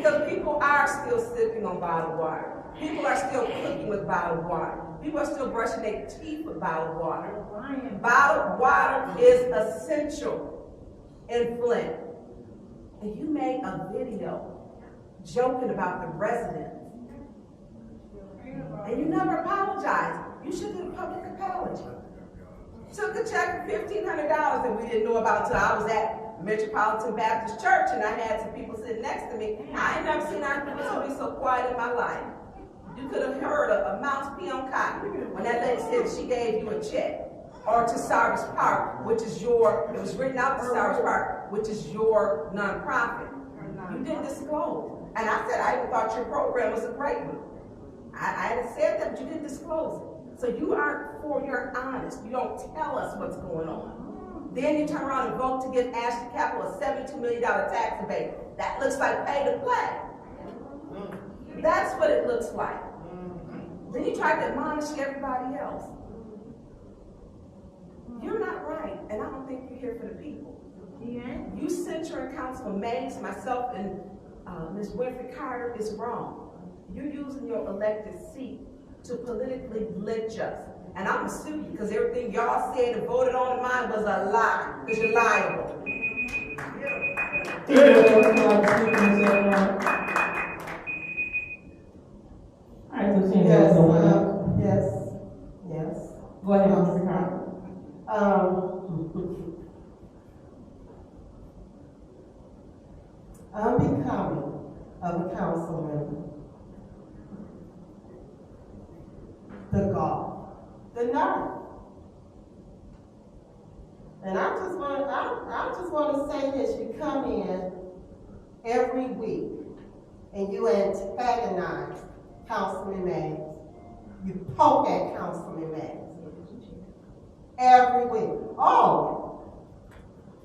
Because people are still sipping on bottled water. People are still cooking with bottled water. People are still brushing their teeth with bottled water. Bottled water is essential in Flint. And you made a video joking about the residents. And you never apologized. You should do a public apology. Took a check for $1,500 that we didn't know about until I was at Metropolitan Baptist Church and I had some people sitting next to me. I ain't never seen our people be so quiet in my life. You could have heard a mouse pee on cotton when that lady said she gave you a check. Or to Cyrus Park, which is your, it was written out to Cyrus Park, which is your nonprofit. You didn't disclose. And I said, I even thought your program was a great one. I had said that, but you didn't disclose it. So you aren't you're honest. You don't tell us what's going on. Then you turn around and vote to give Ashley Capital a $72 million tax rebate. That looks like pay to play. That's what it looks like. Then you try to admonish everybody else. You're not right, and I don't think you're here for the people. Yeah. You censuring Councilman Mays, myself, and Ms. Winfrey Carter is wrong. You're using your elected seat to politically lynch us. And I'm going to sue you because everything y'all said and voted on in mine was a lie, because you're liable. Yes. Go ahead, Mr. Carter. I'm becoming of a council member. The gall, the nerve. And I just want to say this: you come in every week and you antagonize Councilman Mays. You poke at Councilman Mays every week. Oh,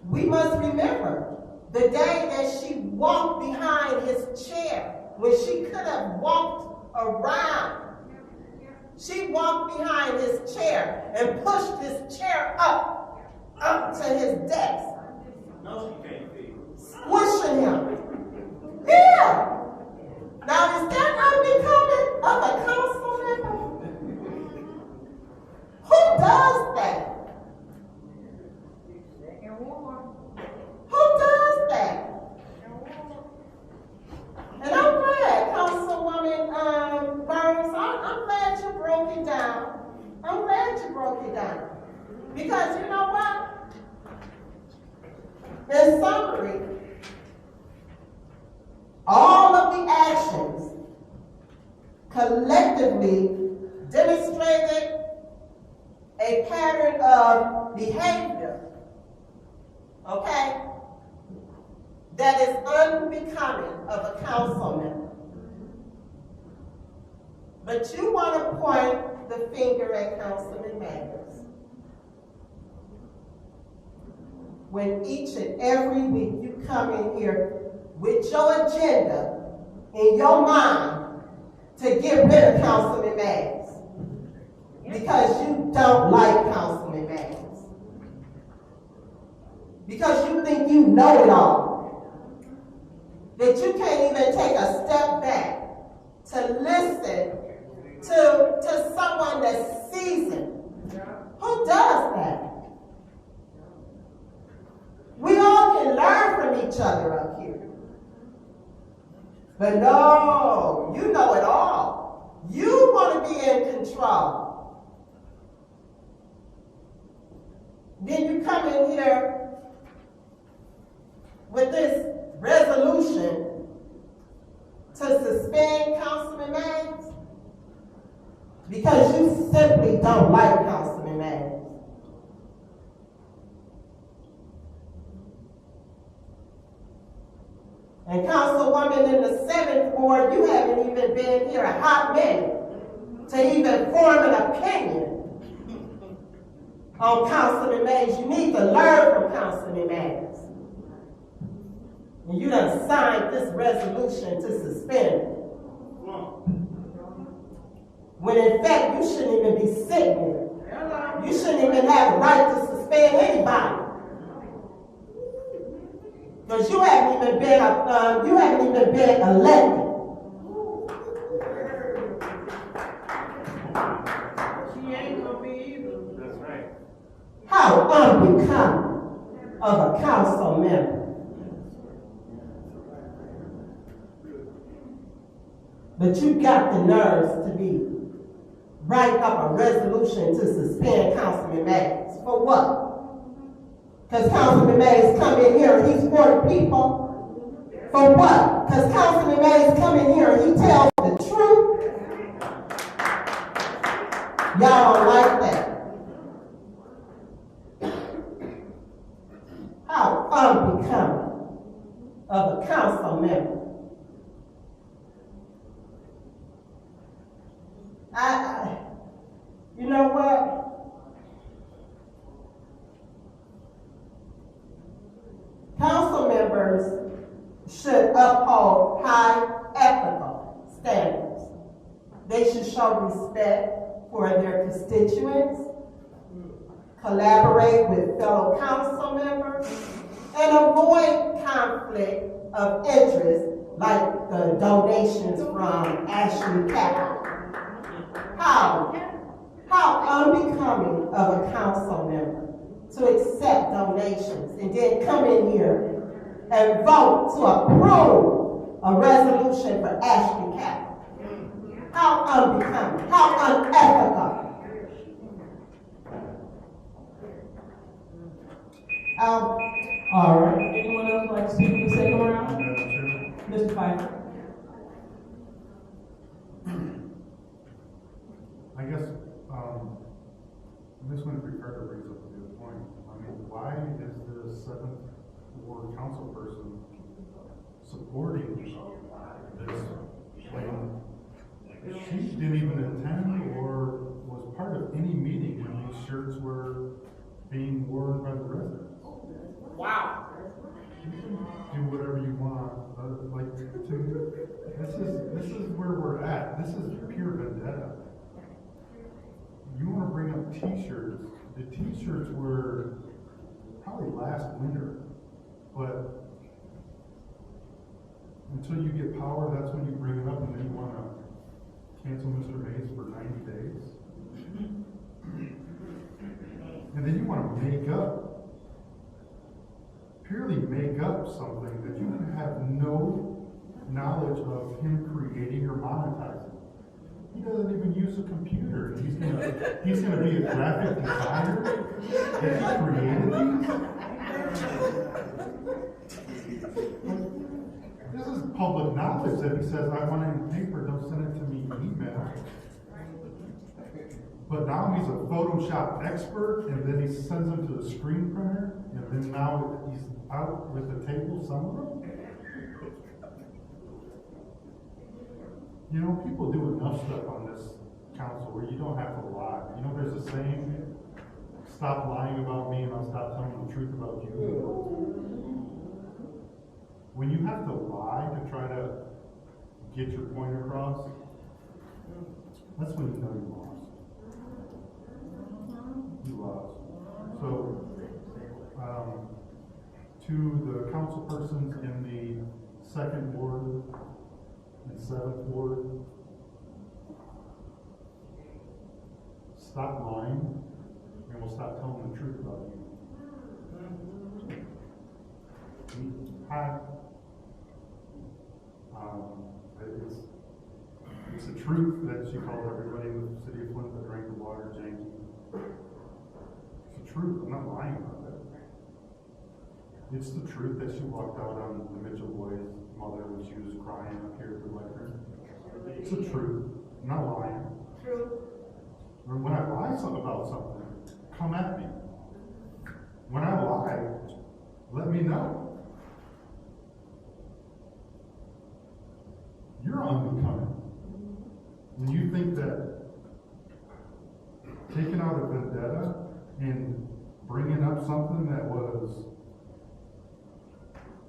we must remember the day that she walked behind his chair when she could have walked around. She walked behind his chair and pushed his chair up to his desk. No, she can't be. Squishing him. Yeah. Now, is that unbecoming of a council member? Who does that? Who does that? And I'm glad, Councilwoman Burns, I'm glad you broke it down. I'm glad you broke it down. Because you know what? In summary, all of the actions collectively demonstrated a pattern of behavior, okay, that is unbecoming of a council member. But you want to point the finger at Councilman Mathers when each and every week you come in here with your agenda in your mind to get rid of Councilman Mathers because you don't like Councilman Mathers. Because you think you know it all. That you can't even take a step back to listen to someone that's seasoned. Who does that? We all can learn from each other up here. But no, you know it all. You want to be in control. Then you come in here with this resolution to suspend Councilman Mays because you simply don't like Councilman Mays. And Councilwoman in the 7th Ward, you haven't even been here a hot minute to even form an opinion on Councilman Mays. You need to learn from Councilman Mays. And you done signed this resolution to suspend it. When in fact, you shouldn't even be sitting here. You shouldn't even have the right to suspend anybody. Because you haven't even been elected. She ain't gonna be either. That's right. How unbecoming of a council member. But you got the nerves to be write up a resolution to suspend Councilman Mays. For what? Because Councilman Mays come in here and he's for the people. For what? Because Councilman Mays come in here and he tells the truth. Y'all don't like that. How unbecoming of a council member. You know what? Council members should uphold high ethical standards. They should show respect for their constituents, collaborate with fellow council members, and avoid conflict of interest like the donations from Ashley Capital. How unbecoming of a council member to accept donations and then come in here and vote to approve a resolution for Ashley Capital. How unbecoming, how unethical. All right. Anyone else like to speak in the second round? Mr. Pfeiffer. I guess this one Ricardo brings up a good point. I mean, why is the 7th Ward council person supporting this when she didn't even attend or was part of any meeting when these shirts were being worn by the residents? Wow. You can do whatever you want. This is where we're at. This is pure vendetta. You want to bring up t-shirts. The t-shirts were probably last winter, but until you get power, that's when you bring it up, and then you want to cancel Mr. Mays for 90 days. And then you want to purely make up something that you have no knowledge of him creating or monetizing. He doesn't even use a computer. He's gonna be a graphic designer that he created these. This is public knowledge that he says, I want it in paper, don't send it to me email. But now he's a Photoshop expert, and then he sends them to the screen printer, and then now he's out with the table, some of them. You know, people do enough stuff on this council where you don't have to lie. You know, there's a saying, stop lying about me and I'll stop telling the truth about you. When you have to lie to try to get your point across, that's when you know you lost. You lost. So, to the council persons in the 2nd Ward, and 7th Ward, stop lying, and we'll stop telling the truth about you. Hi. It's the truth that she called everybody in the city of Flint that drank the water janky. It's the truth. I'm not lying about it. It's the truth that she walked out on the Mitchell boys' mother when she was crying up here at the lectern. It's the truth. I'm not lying. True. When I lie about something, come at me. When I lie, let me know. You're unbecoming. When you think that taking out a vendetta and bringing up something that was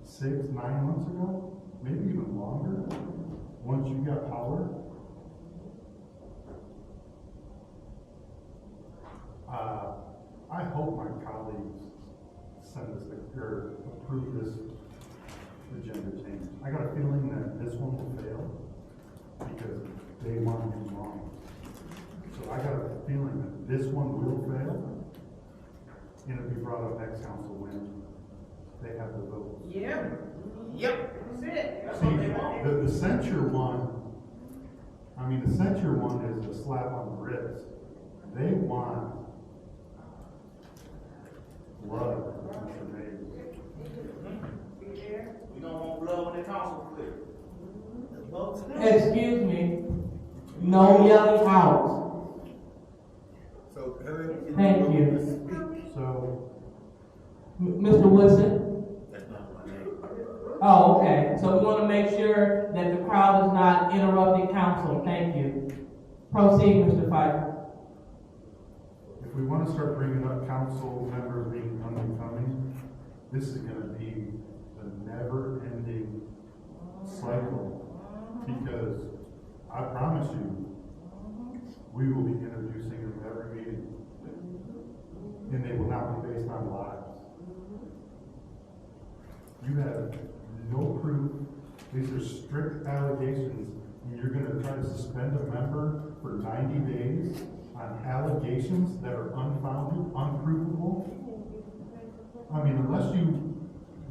6-9 months ago, maybe even longer, once you got power, I hope my colleagues send this or approve this agenda change. I got a feeling that this one will fail because they want to be wrong. So I got a feeling that this one will fail and it'll be brought up next council when they have the votes. Yep. That's it. That's See, what they want. the censure one is a slap on the wrist. They want blood, Mr. Mayor. We don't want blood when the council clear. Excuse me, no yelling out. So, Helen. Thank you. So, Mr. Woodson? That's not my name. Oh, okay, so we want to make sure that the crowd is not interrupting council, thank you. Proceed, Mr. Pfeiffer. if we want to start bringing up council members being unbecoming, this is going to be a never-ending cycle. Because I promise you, we will be introducing them every meeting. And they will not be based on lies. You have no proof. These are strict allegations. And you're going to try to suspend a member for 90 days on allegations that are unfounded, unprovable. I mean, unless you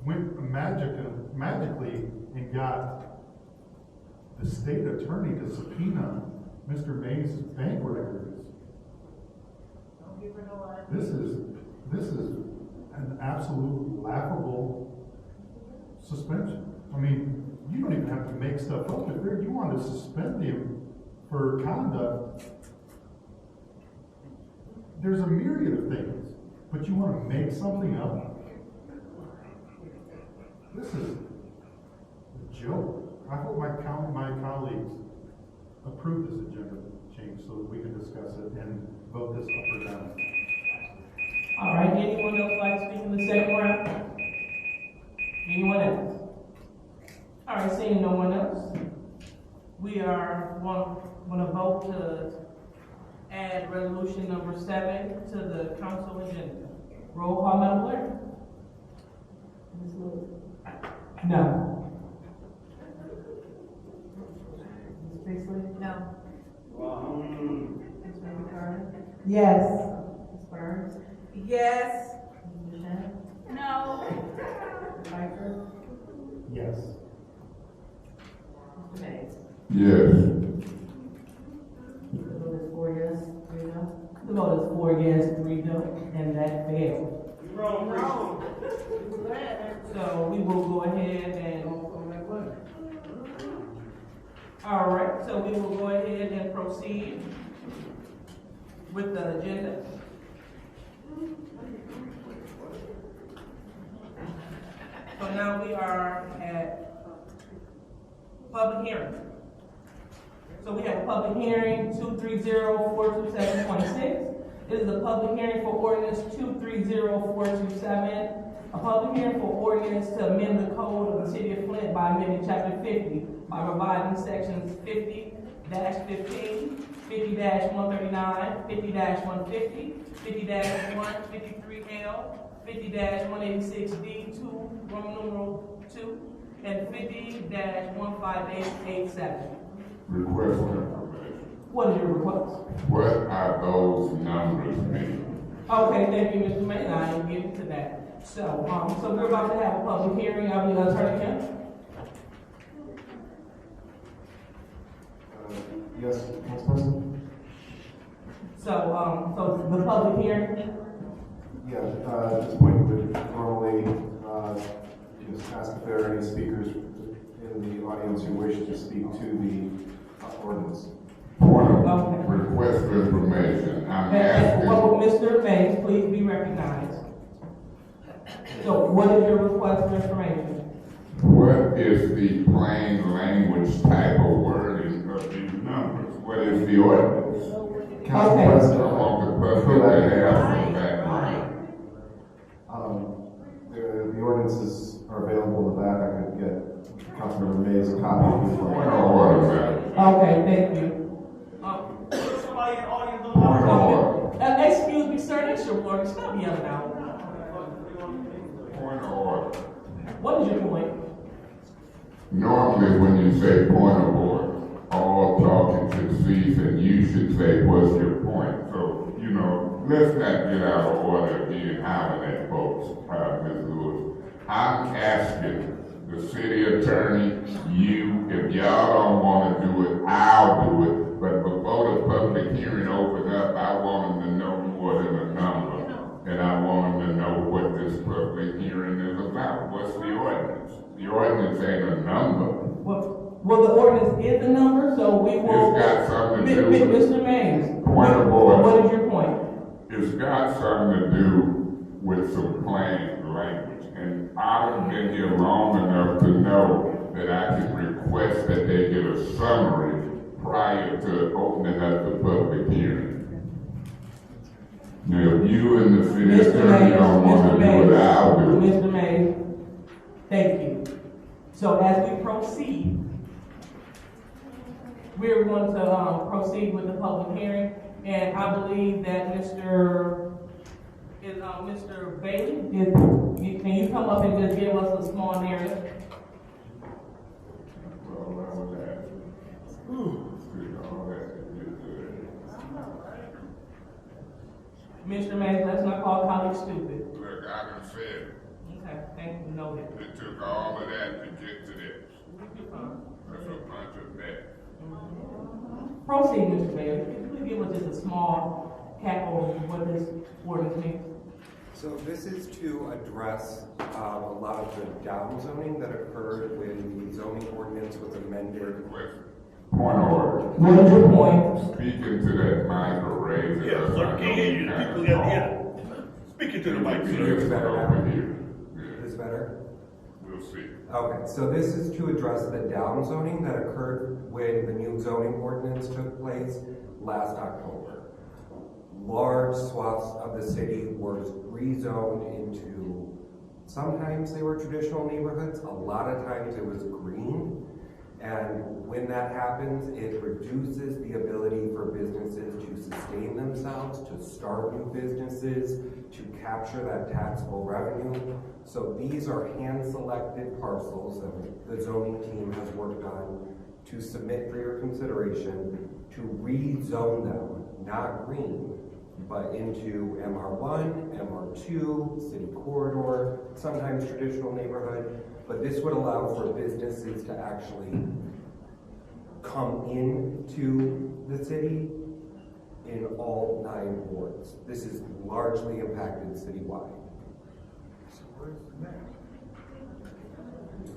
went magically and got the state attorney to subpoena Mr. May's bank records. This is an absolute laughable suspension. I mean, you don't even have to make stuff up. If you want to suspend him for conduct, there's a myriad of things, but you want to make something up? This is a joke. I hope my colleagues approve this agenda change so that we can discuss it and vote this up or down. All right, anyone else like to speak in the second round? Anyone else? All right, seeing no one else, we are going to vote to add resolution number 7 to the council agenda. Roll call, Madam Clerk. No. Ms. Priestley? No. Ms. Baby Carter? Yes. Ms. Burns? Yes. Ms. Michelle? No. Mr. Pfeiffer? Yes. Mr. Mays? Yes. The vote is 4 yes, 3 no. The vote is 4 yes, 3 no, and that failed. You're wrong, So we will go ahead and, all right, so we will go ahead and proceed with the agenda. So now we are at public hearing. So we have a public hearing 230-427-26. It is a public hearing for ordinance 230-427, a public hearing for ordinance to amend the code of the city of Flint by amending chapter 50 by revising sections 50-15, 50-139, 50-150, 50-1, 53L, 50-186D, 2, Roman numeral 2, and 50-15887. Request information. What is your request? What are those numbers mean? Okay, thank you, Mr. Mayor. I am getting to that. So we're about to have a public hearing. I'll be Attorney Kemp. Yes, Council President? So the public hearing. Yeah, at this point, we would normally just ask if there are any speakers in the audience who wish to speak to the ordinance. Point of Okay. request for information. I'm And asking, Mr. Mays, please be recognized. So what is your request for information? what is the plain language type of wording of these numbers? What is the ordinance? Council Okay. I President, want the public to have some background. the ordinances are available in the back. I could get Councilmember Mays a copy if you'd Point like. of order, madam. Okay, thank you. Somebody in the audience don't Point of know. order. Excuse me, sir, that's your word. Stop yelling out. Point of order. What is your point? normally when you say point of order, all talking should cease and you should say, what's your point? So, you know, let's not get out of order again, hollering at folks, Ms. Lewis. I'm asking the city attorney, you, if y'all don't want to do it, I'll do it. But before the public hearing open up, I want them to know more than a number. And I want them to know what this public hearing is about. What's the ordinance? The ordinance ain't a number. Well, the ordinance is a number, so we will. It's got something to do with. Mr. Mays. Point of order. What is your point? It's got something to do with some plain language. And I've been here long enough to know that I can request that they get a summary prior to opening up the public hearing. Now, if you and the city attorney don't want to do it, I'll do it. Mr. Mays, thank you. So as we proceed, we're going to proceed with the public hearing, and I believe that Mr. Bailey, can you come up and just give us a small narrative? Well, I was asking. All that is good. Mr. Mays, let's not call colleagues stupid. Look, I done said, Okay, thank you, noted. it took all of that to get to this. That's a bunch of that. Proceed, Mr. Bailey. Can you give us just a small cap over what this ordinance means? So this is to address a lot of the downzoning that occurred when the zoning ordinance was amended. Point of order. What is your point? Speaking to that mic or raising Yeah, us, so I can't know hear you you. kind People of got, wrong. yeah. Speaking to the mic, It's sir. over here. Is better? We'll see. Okay, so this is to address the downzoning that occurred when the new zoning ordinance took place last October. Large swaths of the city were rezoned into, sometimes they were traditional neighborhoods, a lot of times it was green. And when that happens, it reduces the ability for businesses to sustain themselves, to start new businesses, to capture that taxable revenue. So these are hand-selected parcels that the zoning team has worked on to submit for your consideration to rezone them, not green, but into MR1, MR2, city corridor, sometimes traditional neighborhood. But this would allow for businesses to actually come into the city in all 9 wards. This is largely impacted citywide.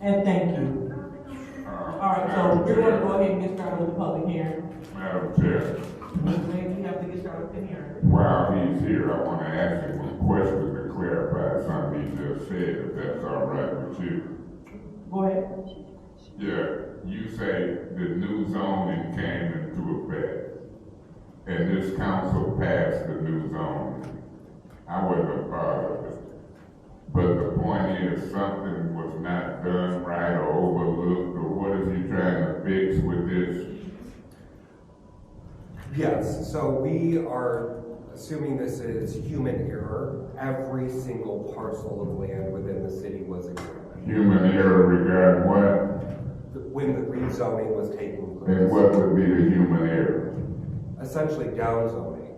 And thank you. All right, so we're going to go ahead and get started with the public hearing. Madam Chair, Mr. Mays, you have to get started with the hearing. while he's here, I want to ask him a question to clarify something he just said, if that's all right with you. Go ahead. Yeah, you say the new zoning came into effect, and this council passed the new zoning. I wasn't a part of it. But the point is, something was not done right or overlooked, or what is he trying to fix with this? Yes, so we are assuming this is human error. Every single parcel of land within the city was examined. Human error regarding what? When the rezoning was taking place. And what would be the human error? Essentially downzoning.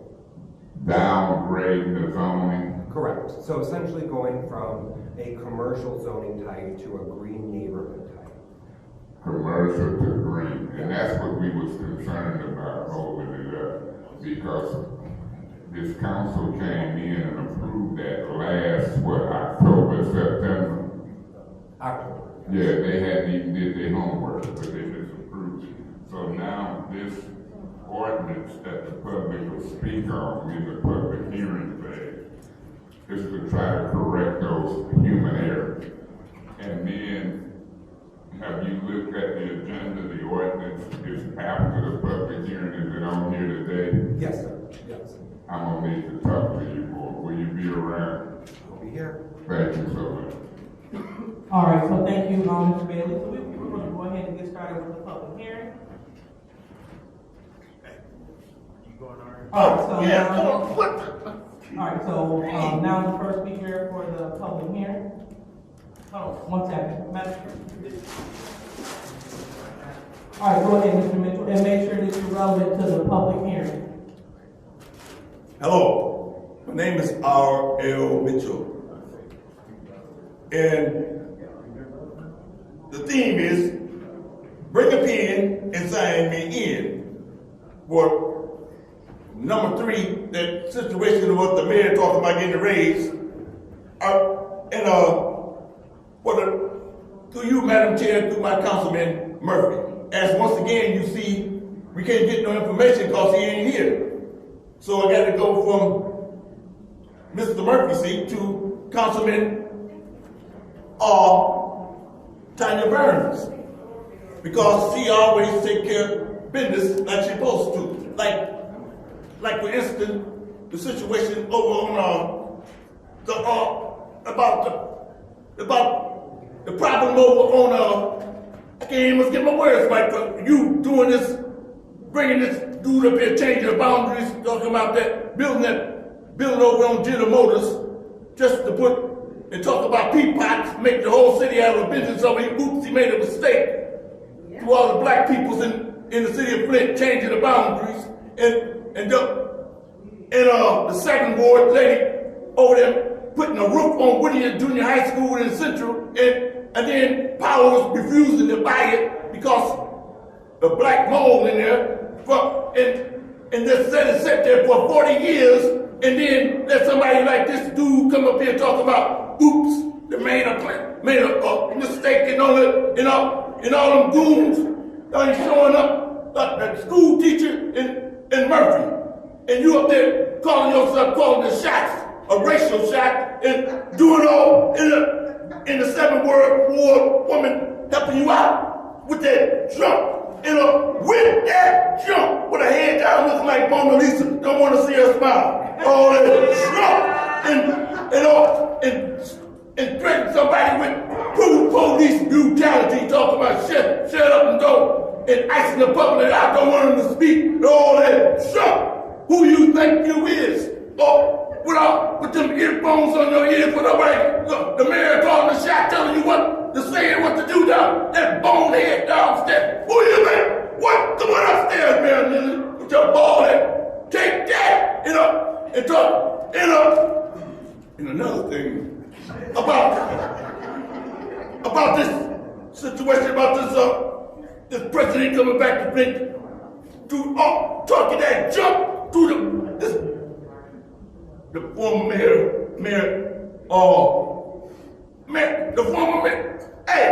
Downgrading the zoning? Correct. So essentially going from a commercial zoning type to a green neighborhood type. Commercial to green, and that's what we was concerned about holding it up, because this council came in and approved that last, October, September? October. Yeah, they hadn't even did their homework, but they disapproved it. So now this ordinance that the public will speak on in the public hearing phase is to try to correct those human errors. And then, have you looked at the agenda? The ordinance is after the public hearing. Is it on here today? Yes, sir. Yes. I'm gonna need to talk to you more. Will you be around? I'll be here. Thank you so much. All right, so thank you, Mr. Bailey. So we're going to go ahead and get started with the public hearing. You going all right? All right, so Yeah, now, come on, what the? all right, so now the first speaker for the public hearing. Hold on, 1 second. Madam All right, go ahead, Mr. Mitchell, and make sure that you're relevant to the public hearing. Hello, my name is R.L. Mitchell. And the theme is bring a pen and sign me in. For number 3, that situation about the mayor talking about getting a raise. Through you, Madam Chair, through my Councilman Murphy. As once again, you see, we can't get no information because he ain't here. So I got to go from Mr. Murphy's seat to Councilman Tanya Burns, because she always take care of business like she's supposed to. Like for instance, the situation over on the problem over on I can't even get my words right. For you doing this, bringing this dude up here, changing the boundaries, talking about that building over on General Motors, just to put and talk about peapots, make the whole city out of a business over here. Oops, he made a mistake. To all the black peoples in the city of Flint, changing the boundaries, and the second ward lady over there putting a roof on Whittier Junior High School in Central, and then Power was refusing to buy it because the black mold in there, and this said it sat there for 40 years, and then let somebody like this dude come up here and talk about, oops, they made a mistake and all that, and all them goons showing up, like the school teacher in Murphy, and you up there calling the shots, a racial shot, and doing all in the 7th ward woman helping you out with that jump. With that jump, with a head down looking like Mona Lisa, don't want to see her smile. All that jump and threaten somebody with police brutality, talking about shut up and go, and icing the public out, don't want them to speak, all that jump. Who you think you is? With them earphones on your ears, with the mayor calling the shot, telling you what to say and what to do down that bonehead downstairs. Who you, man? What? Come on upstairs, man, with your ball head. Take that, and talk, and another thing about this situation, about this president coming back to Flint, talking that jump to the former the former mayor, hey,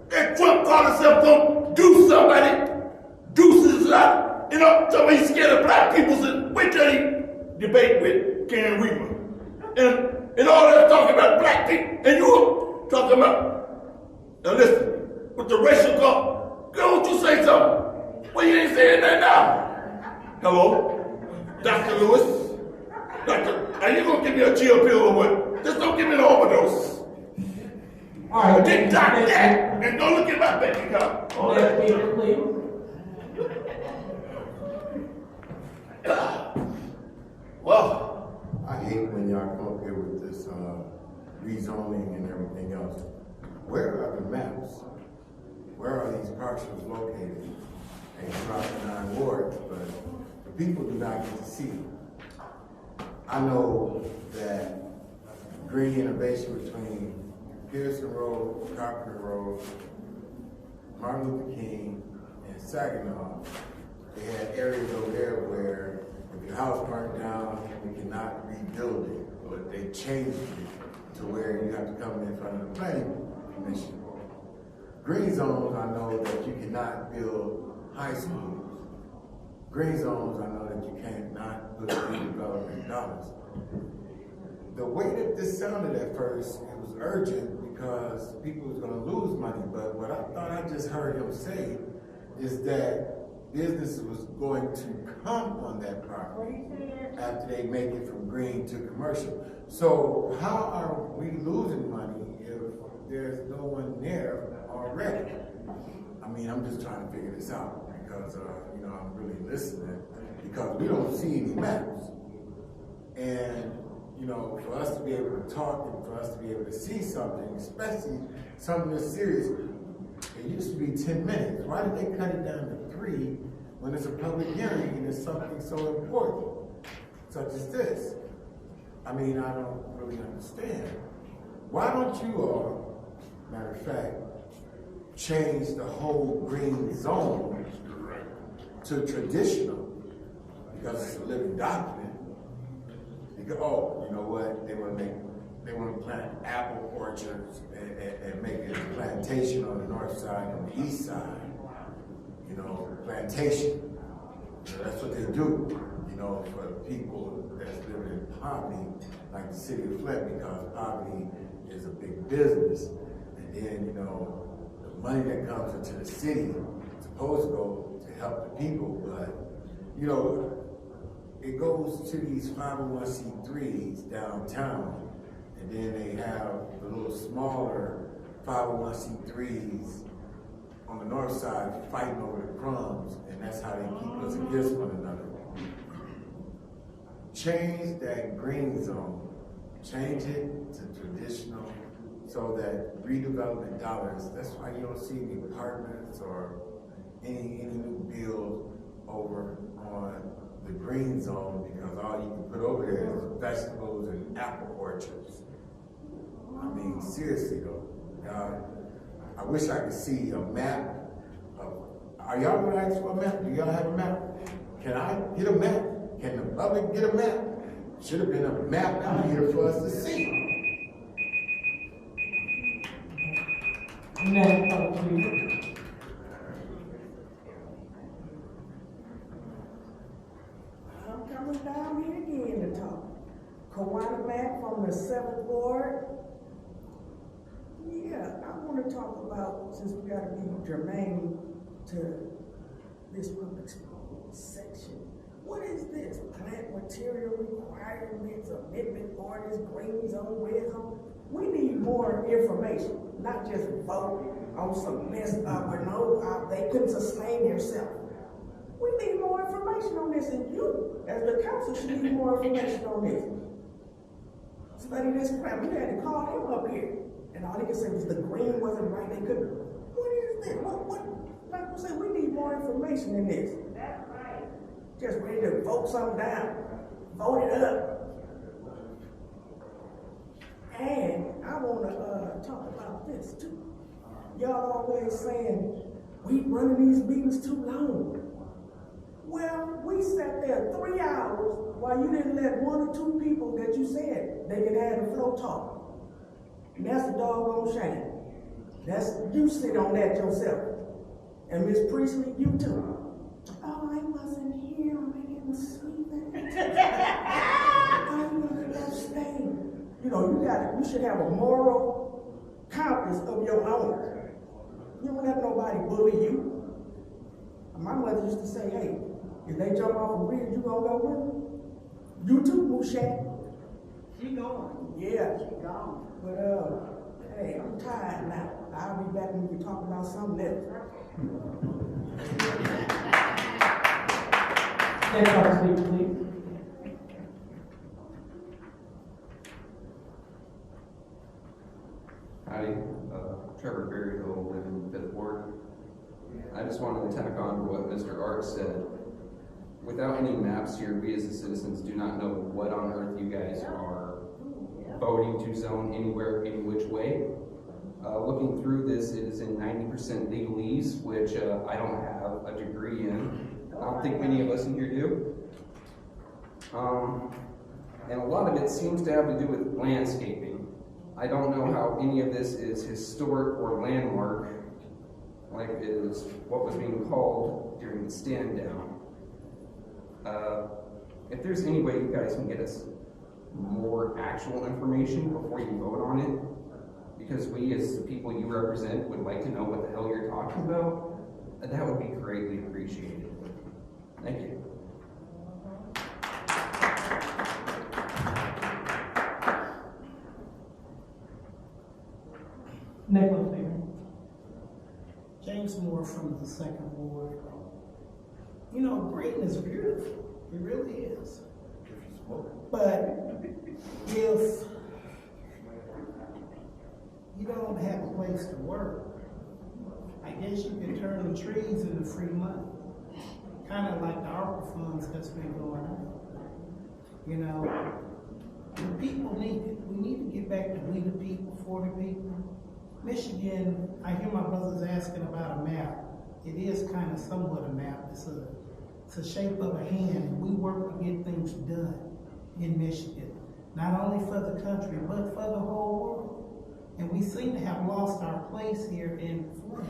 that Trump called himself gonna do somebody, deuces out, somebody he's scared of black people, so wait till he debate with Karen Weaver. And all that talking about black people, and you talking about, now listen, with the racial call, don't you say something? Well, you ain't saying that now. Hello, Dr. Lewis? Are you gonna give me a chill pill or what? Just don't give me an overdose. All right. Didn't doc that, and don't look at my bank account. Next speaker, please. Well, I hate when y'all come up here with this rezoning and everything else. Where are the maps? Where are these parcels located? And across the 9 wards, but the people do not get to see them. I know that green innovation between Pearson Road, Carpenter Road, Martin Luther King, and Saginaw, they had areas over there where if your house burnt down, we cannot rebuild it, but they changed it to where you have to come in front of the planning commission. Green zones, I know that you cannot build high schools. Green zones, I know that you cannot put redevelopment dollars. The way that this sounded at first, it was urgent because people was gonna lose money, but what I thought I just heard him say is that business was going to come on that property after they make it from green to commercial. So how are we losing money if there's no one there already? I mean, I'm just trying to figure this out because, I'm really listening because we don't see any maps. And, for us to be able to talk and for us to be able to see something, especially something this serious, It used to be 10 minutes. Why did they cut it down to 3 when it's a public hearing and it's something so important, such as this? I mean, I don't really understand. Why don't you all, matter of fact, change the whole green zone to traditional, because it's a living document. Because, oh, you know what, they want to plant apple orchards and make it a plantation on the north side and the east side. You know, plantation. So that's what they do, you know, for people that's living in poverty, like the city of Flint, because poverty is a big business. And then, you know, the money that comes into the city is supposed to go to help the people, but, you know, it goes to these 501c3s downtown, and then they have the little smaller 501c3s on the north side fighting over the crumbs, and that's how they keep us against one another. Change that green zone, change it to traditional, so that redevelopment dollars, that's why you don't see any apartments or any new build over on the green zone, because all you can put over there is vegetables and apple orchards. I mean, seriously though, I wish I could see a map of, are y'all gonna ask for a map? Do y'all have a map? Can I get a map? Can the public get a map? Should have been a map down here for us to see. Next, please. I'm coming down here again to talk. Kawana Mack from the 7th Ward. Yeah, I want to talk about, since we got to be germane to this public section. What is this? Plant material requirements, amendment orders, green zone, red zone? We need more information, not just vote on some mess up or no, they couldn't sustain themselves. We need more information on this, and you, as the council, should need more information on this. Study this crap. We had to call him up here, and all he could say was the green wasn't right. They couldn't. What is this? What? Like I said, we need more information in this. That's right. Just ready to vote something down, vote it up. And I want to talk about this too. Y'all always saying we running these meetings too long. Well, we sat there 3 hours while you didn't let 1 or 2 people that you said they could have the flow talk. And that's a doggone shame. That's, you sit on that yourself. And Miss Priestley, you too. Oh, I wasn't here. I didn't see that. I wanted to stay. You know, you should have a moral compass of your own. You don't let nobody bully you. My mother used to say, hey, if they jump off a bridge, you gonna go with them? You too, Mouchette. She going. Yeah. She gone. But hey, I'm tired now. I'll be back when we talk about something else. Next, speaker, please. Howdy, Trevor Berryhill, live in the 5th Ward. I just wanted to tack on to what Mr. Art said. Without any maps here, we as the citizens do not know what on earth you guys are voting to zone anywhere, any which way. Looking through this, it is in 90% legalese, which I don't have a degree in. I don't think many of us in here do. And a lot of it seems to have to do with landscaping. I don't know how any of this is historic or landmark, like it is what was being called during the stand down. If there's any way you guys can get us more actual information before you vote on it, because we as the people you represent would like to know what the hell you're talking about, that would be greatly appreciated. Thank you. Nicholas, please. James Moore from the 2nd Ward. You know, green is beautiful. It really is. But if you don't have a place to work, I I guess you can turn the trees into free money. Kind of like the ARPA funds that's been going on. You know, the people need it. We need to get back to we the people, for the people. Michigan, I hear my brothers asking about a map. It is kind of somewhat a map. It's a shape of a hand. We work to get things done in Michigan, not only for the country, but for the whole world. And we seem to have lost our place here in Flint,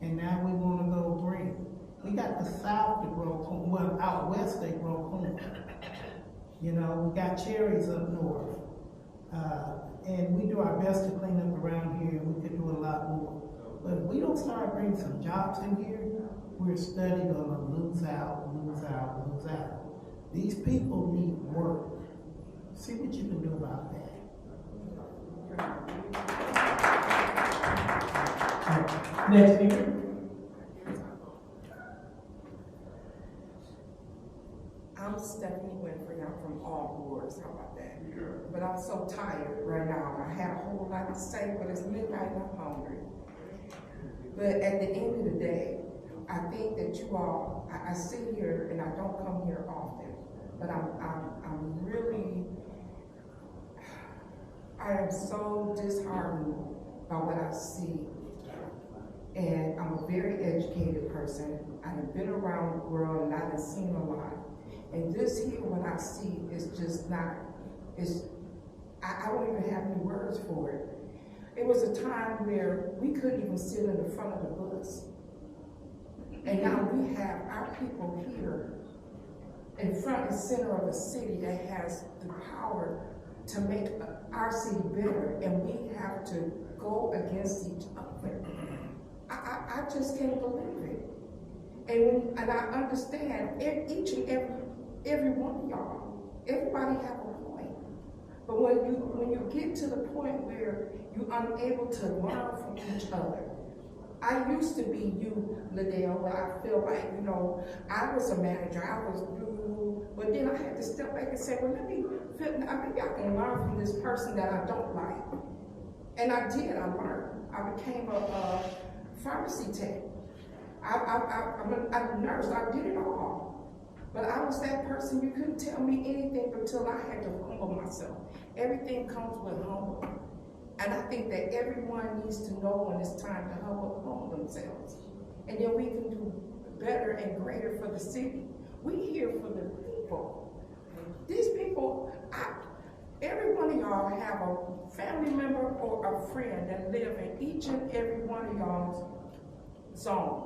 and now we want to go green. We got the South to grow corn. Well, out west they grow corn. You know, we got cherries up north. And we do our best to clean up around here, and we could do a lot more. But if we don't start bringing some jobs in here, we're studying gonna lose out, lose out, lose out. These people need work. See what you can do about that. Next speaker. I'm Stephanie Winfrey. I'm from All Wars. How about that? But I'm so tired right now. I had a whole lot to say, but it's midnight and I'm hungry. But at the end of the day, I think that you all, I sit here and I don't come here often, but I'm really, I am so disheartened by what I see. And I'm a very educated person. I've been around the world and I've seen a lot. And this here, what I see is just not, I don't even have any words for it. It was a time where we couldn't even sit in the front of the bus. And now we have our people here in front and center of a city that has the power to make our city better, and we have to go against each other. I just can't believe it. And I understand each and every one of y'all, everybody have a point. But when you get to the point where you're unable to learn from each other, I used to be you, Liddell, where I feel like, you know, I was a manager, but then I had to step back and say, well, maybe I can learn from this person that I don't like. And I did, I learned. I became a pharmacy tech. I'm a nurse, I did it all. But I was that person, you couldn't tell me anything until I had to humble myself. Everything comes with humble. And I think that everyone needs to know when it's time to humble themselves. And then we can do better and greater for the city. We here for the people. These people, every one of y'all have a family member or a friend that live in each and every one of y'all's zone.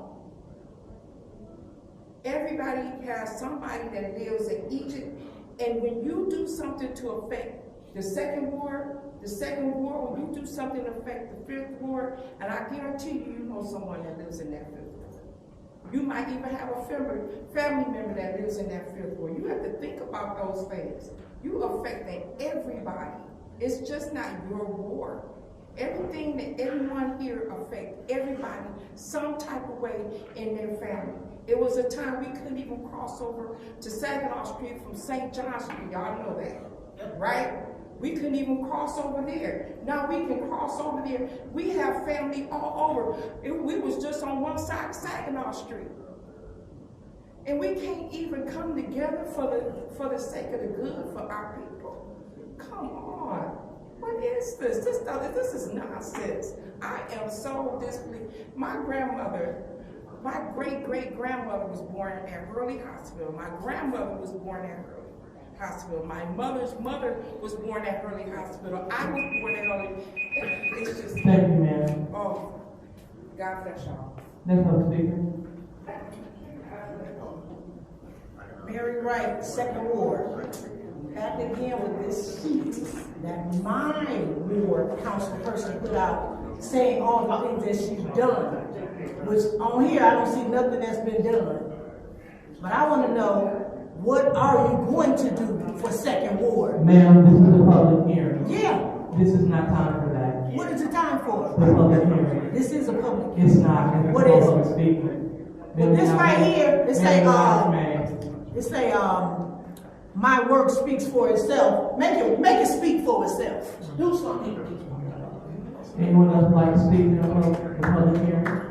Everybody has somebody that lives in each, and when you do something to affect the second ward, when you do something to affect the fifth ward, and I guarantee you, you know someone that lives in that fifth ward. You might even have a family member that lives in that fifth ward. You have to think about those things. You affecting everybody. It's just not your ward. Everything that everyone here affects everybody some type of way in their family. It was a time we couldn't even cross over to Saginaw Street from St. John Street. Y'all know that, right? We couldn't even cross over there. Now we can cross over there. We have family all over. We was just on one side of Saginaw Street. And we can't even come together for the sake of the good for our people. Come on. What is this? This is nonsense. I am so displeased. My great-great-grandmother was born at Hurley Hospital. My grandmother was born at Hurley Hospital. My mother's mother was born at Hurley Hospital. I was born at Hurley. It's just... Thank you, ma'am. Oh, God bless y'all. Next speaker. Mary Wright, Second Ward. Back again with this sheet that my ward councilperson put out saying all the things that she's done. Which on here, I don't see nothing that's been done. But I want to know, what are you going to do for Second Ward? Ma'am, this is a public hearing. Yeah. This is not time for that. What is the time for? The public hearing. This is a public hearing. It's not. What is it? Speaking. Well, this right here, it say, my work speaks for itself. Make it speak for itself. Do something. Anyone else would like to speak in the public hearing?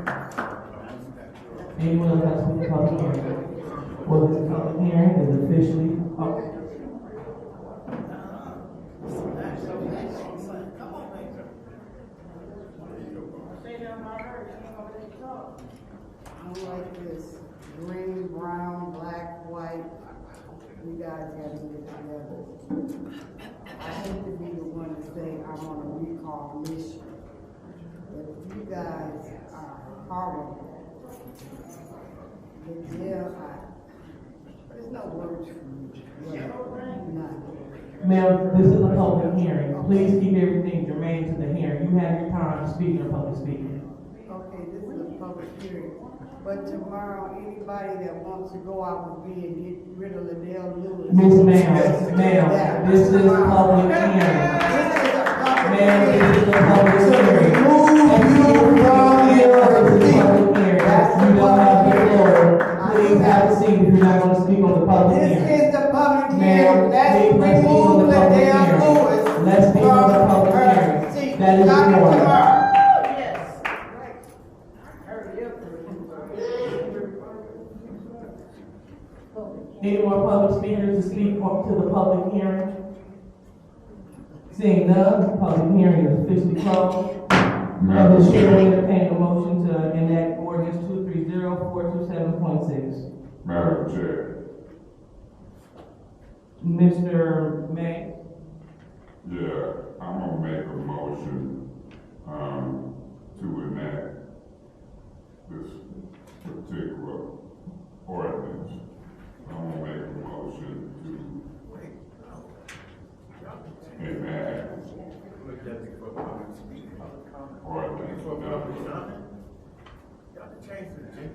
Anyone else like to speak in public hearing? Well, this public hearing is officially open. I don't like this green, brown, black, white. You guys gotta get together. I hate to be the one to say I'm on a recall mission. But if you guys are horrible, the jail, there's no words for me. None. Ma'am, this is a public hearing. Please keep everything germane to the hearing. You have your time to speak in public speaking. Okay, this is a public hearing. But tomorrow, anybody that wants to go out with me and get rid of Liddell Lewis. Miss Ma'am, this is a public hearing. Ma'am, this is a public hearing. You don't have the floor. Please have a seat if you're not going to speak on the public hearing. This is the public Ma'am, hearing. Let's please let's speak on remove the public Liddell hearing. Lewis. Let's speak on the public hearing. That is the order. Any more public speakers to speak to the public hearing? Seeing none, the public hearing is officially closed. The chair will entertain a motion to enact ordinance 230-427.6. Madam Chair. Mr. May? Yeah, I'm gonna make a motion, to enact this particular ordinance. I'm gonna make a motion to enact ordinance number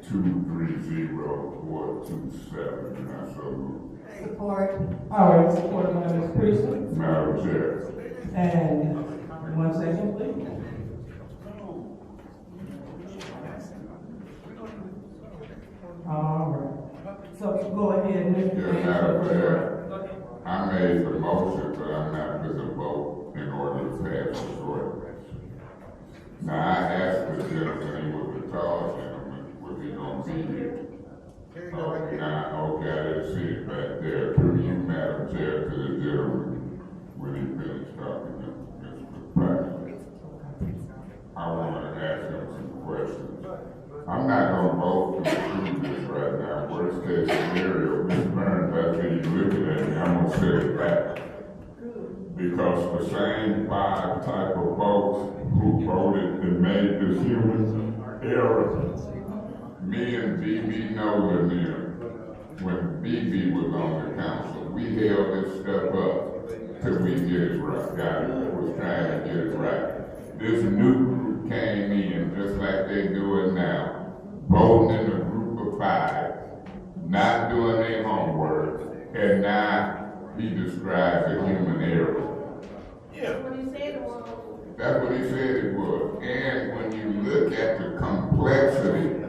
230-427, and I so move. Support. All right, supported by Ms. Priestley. Madam Chair. And 1 second, please. All right. So go ahead, Mr. Yes, Madam Chair. I made the motion, but I'm not going to vote in order to pass this ordinance. Now, I asked the gentleman, he was a tall gentleman, was he going to be here? Okay, I didn't see it back there. Through you, Madam Chair, to the gentleman when he finished talking to Mr. Price. I want to ask him some questions. I'm not going to vote to approve this right now. Worst case scenario, Ms. Burns, I see you looking at me, I'm going to say it back. Because the same 5 type of folks who voted and made this human error, me and B.B. Nolan here, when B.B. was on the council, we held this stuff up till we get it right. Was trying to get it right. This new group came in just like they do it now, voting in a group of 5, not doing their homework, and now he describes a human error. Yeah. That's what he said it was. And when you look at the complexity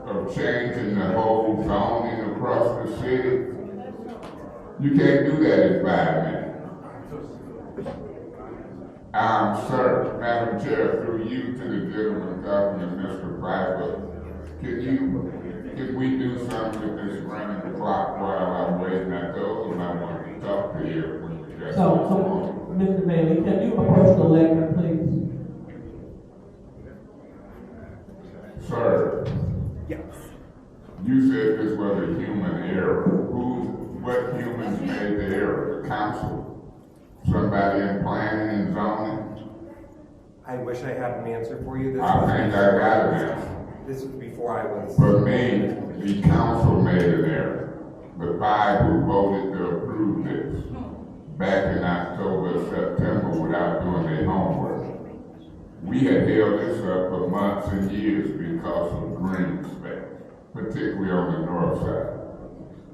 of changing the whole zoning across the city, you can't do that in 5 minutes. Sir, Madam Chair, through you to the gentleman talking to Mr. Piper, can we do something with this running the clock while I'm waiting? I told him I wanted to talk to you when we got So, Mr. Bailey, can you approach the lectern, please? Sir. Yes. You said this was a human error. What humans made the error? The council? Somebody in planning and zoning? I wish I had an answer for you. I think I got an answer. This was before I was. For me, the council made an error. The 5 who voted to approve this back in October, September without doing their homework. We had held this up for months and years because of green space, particularly on the north side.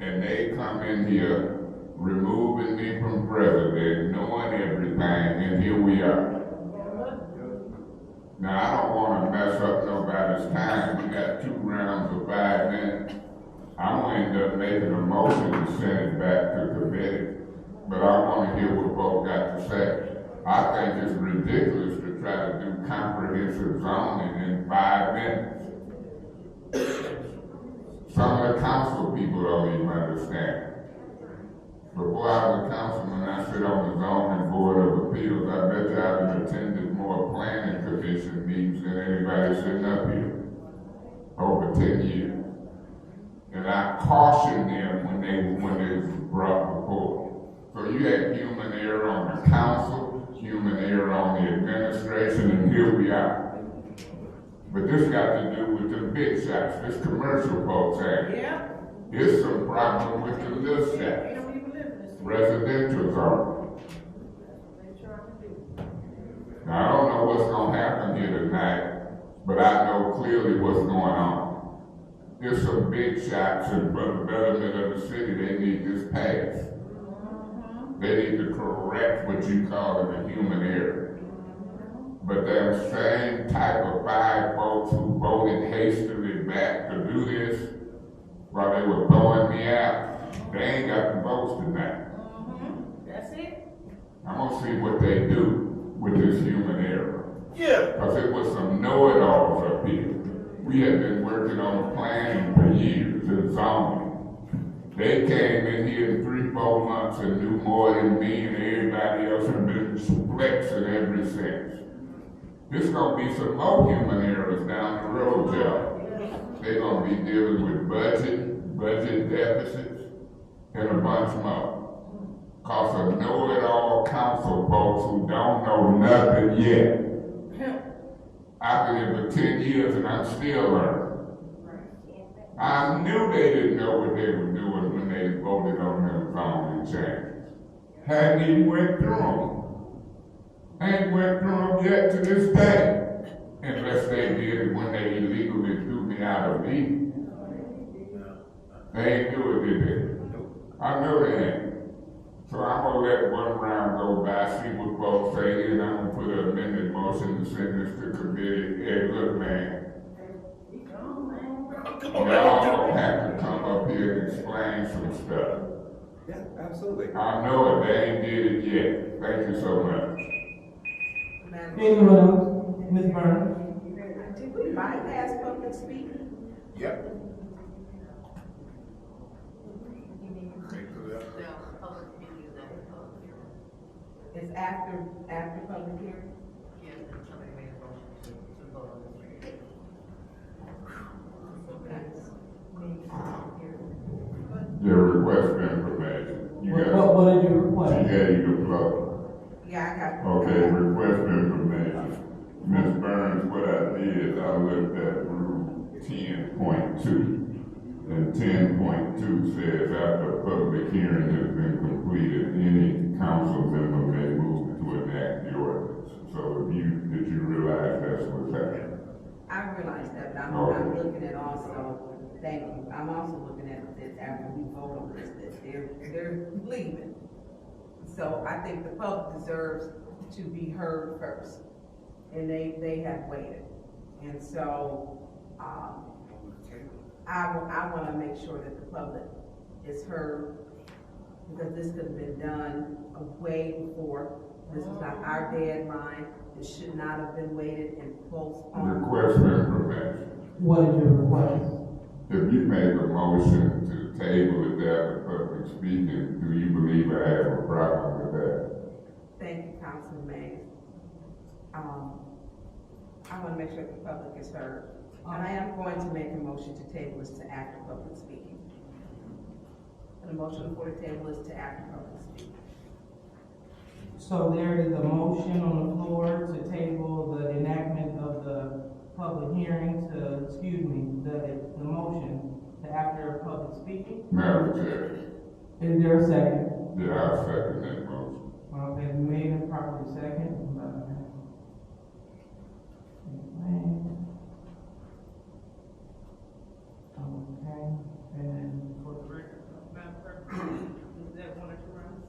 And they come in here removing me from president, knowing everything, and here we are. Now, I don't want to mess up nobody's time. We got 2 rounds of 5 minutes. I'm going to end up making a motion to send it back to committee, but I want to hear what folks got to say. I think it's ridiculous to try to do comprehensive zoning in 5 minutes. most people don't even understand. Before I was a councilman, I sit on the zoning board of appeals. I bet you I've attended more planning commission meetings than anybody sitting up here. Over 10 years. And I cautioned them when they was brought before. So you had human error on the council, human error on the administration, and here we are. But this got to do with the big shots, this commercial folks act. Yeah. Here's some problem with the little shots. Residential zone. Now I don't know what's gonna happen here tonight, but I know clearly what's going on. There's some big shots and for the betterment of the city, they need this passed. They need to correct what you call it a human error. But them same type of 5 folks who voted hastily back to do this while they were throwing me out, they ain't got the votes tonight. That's it. I'm gonna see what they do with this human error. Yeah. Because it was some know-it-alls up here. We had been working on planning for years and zoning. They came in here in 3-4 months and knew more than me and everybody else and been flexing ever since. There's gonna be some more human errors down the road, y'all. They're gonna be dealing with budget deficits, and a bunch more. Cause of know-it-all council folks who don't know nothing yet. I've been here for 10 years and I'm still learning. I knew they didn't know what they were doing when they voted on them zoning changes. Hadn't even went through them. Ain't went through them yet to this day. Unless they did it when they illegally threw me out of me. They ain't do it, did they? I know they ain't. So I'm gonna let one round go by, see what folks say, and I'm gonna put an amended motion to send this to committee. Hey, look, man. Y'all have to come up here and explain some stuff. Yeah, absolutely. I know it, they ain't did it yet. Thank you so much. Anyone else? Ms. Burns? Did we bypass public speaking? Yep. It's after public hearing? Your request for information. What did you request? She gave you the floor. Yeah, I got. Okay, request for information. Ms. Burns, what I did, I looked at Rule 10.2. And 10.2 says after a public hearing has been completed, any council member may move to enact the ordinance. So did you realize that's what's happening? I realize that, but I'm looking at also, thank you, I'm also looking at this after we vote on this, that they're leaving. So I think the public deserves to be heard first, and they have waited. And so, I want to make sure that the public is heard, because this could have been done way before. This was not our deadline. This should not have been waited and postponed. Request for information. What is your request? If you make a motion to table it down to public speaking, do you believe I have a problem with that? Thank you, Councilman Mays. I want to make sure the public is heard. And I am going to make a motion to table this to after public speaking. And the motion for the table is to after public speaking. So there is a motion on the floor to table the enactment of the public hearing to, the motion to after public speaking. Madam Chair. Is there a second? Yeah, I'll second that motion. Okay, made and properly second. Okay, and for the record, Madam Clerk, is that 1 or 2 rounds?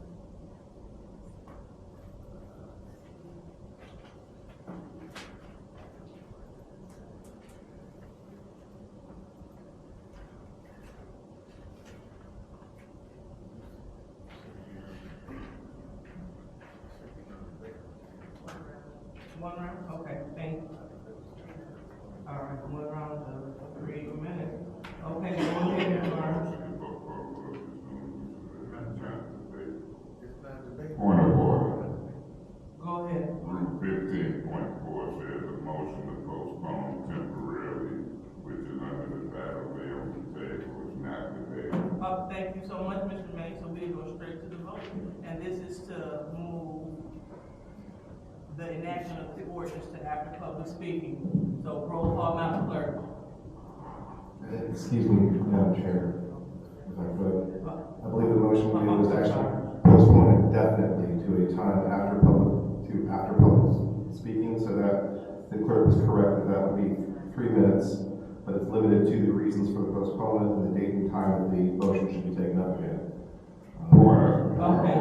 One round? Okay, thank you. All right, 1 round of 3 minutes. Okay, go ahead, Ms. Burns. Thank you so much, Mr. May. So we'll go straight to the vote. And this is to move the enactment of the ordinance to after public speaking. So roll call, Madam Clerk. Excuse me, Madam Chair, if I could. I believe the motion we did was actually postpone it definitely to a time after public speaking, so that the clerk was correct that would be 3 minutes, but it's limited to the reasons for the postponement and the date and time that the motion should be taken up again. Okay,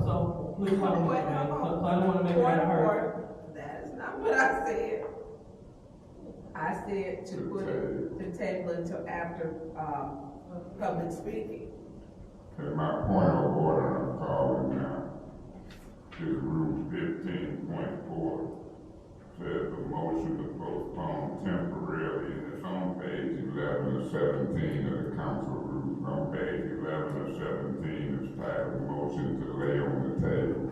so please hold on, Mr. May. So I don't want to make that hurt. That is not what I said. I said to put it, to table until after, public speaking. Okay, my point of order, I'm calling now, is Rule 15.4. Says the motion to postpone temporarily, and it's on page 11 or 17 of the council rules. On page 11 or 17, it's titled motion to lay on the table.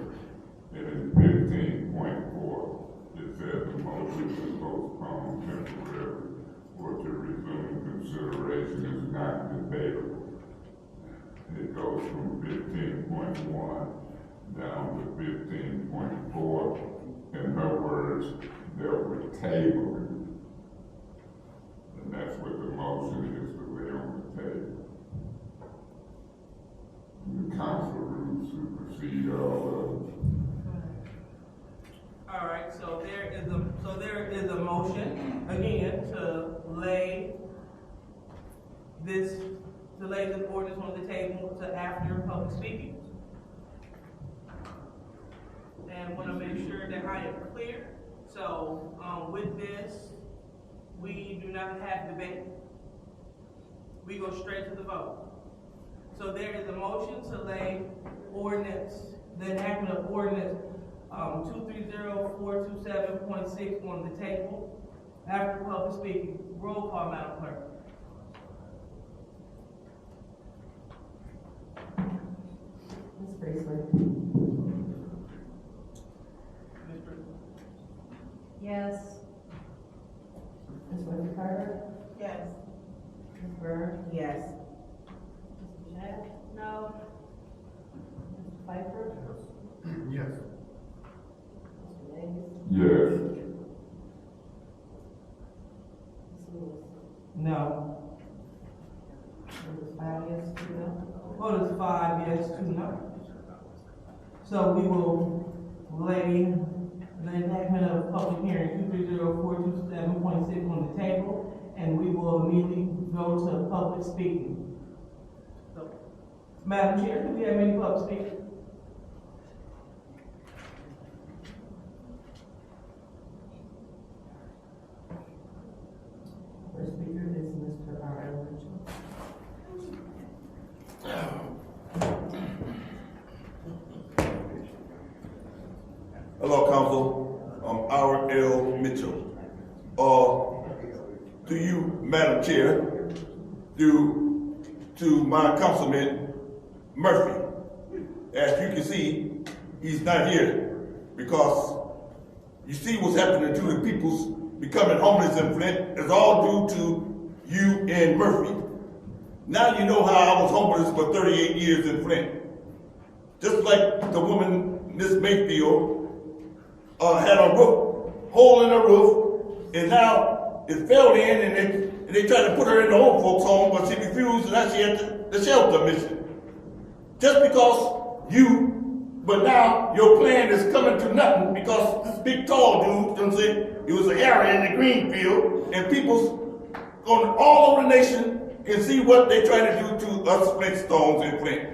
And in 15.4, it says the motion to postpone temporarily or to resume consideration is not debatable. It goes from 15.1 down to 15.4. In her words, they were tabled. And that's what the motion is, to lay on the table. The council rules supersede all of them. All right, so there is a motion again to lay this ordinance on the table to after public speaking. And want to make sure that I am clear. So with this, we do not have debate. We go straight to the vote. So there is a motion to lay ordinance, the enactment of ordinance 230-427.6 on the table after public speaking. Roll call, Madam Clerk. Ms. Priestley? Yes. Ms. Wendy Carter? Yes. Ms. Burns? Yes. Mr. Shad? No. Mr. Pfeiffer? Yes. Mr. Davis? Yes. Ms. Lewis? No. It was 5 yes, 2 no. Vote is 5 yes, 2 no. So we will lay the enactment of public hearing 230-427.6 on the table, and we will immediately go to public speaking. So, Madam Chair, do we have any public speakers? First speaker is Mr. R.L. Mitchell. Hello, Council. I'm R.L. Mitchell. To you, Madam Chair, to my Councilman Murphy. As you can see, he's not here because you see what's happening to the people's becoming homeless in Flint is all due to you and Murphy. Now you know how I was homeless for 38 years in Flint. Just like the woman, Miss Mayfield, had a hole in her roof, and now it fell in, and they tried to put her in the old folks' home, but she refused, and now she had the shelter mission. Just because but now your plan is coming to nothing because this big tall dude, you know what I'm saying, it was an area in the green field, and people all over the nation can see what they're trying to do to us Flintstones in Flint.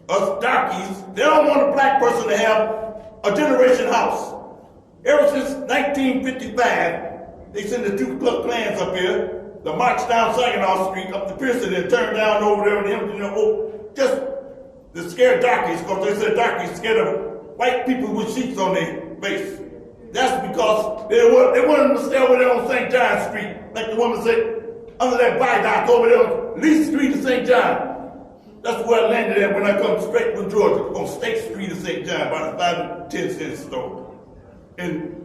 Us darkies, they don't want a black person to have a generation house. Ever since 1955, they send the Ku Klux Klans up here to march down Saginaw Street up to Pearson and turn down over there and just to scare darkies, because they said darkies scared of white people with sheets on their face. That's because they wanted them to stay over there on St. John Street, like the woman said, under that viaduct over there on Lee Street of St. John. That's where I landed at when I come straight from Georgia, on State Street of St. John, by the 5 and 10 cent store. And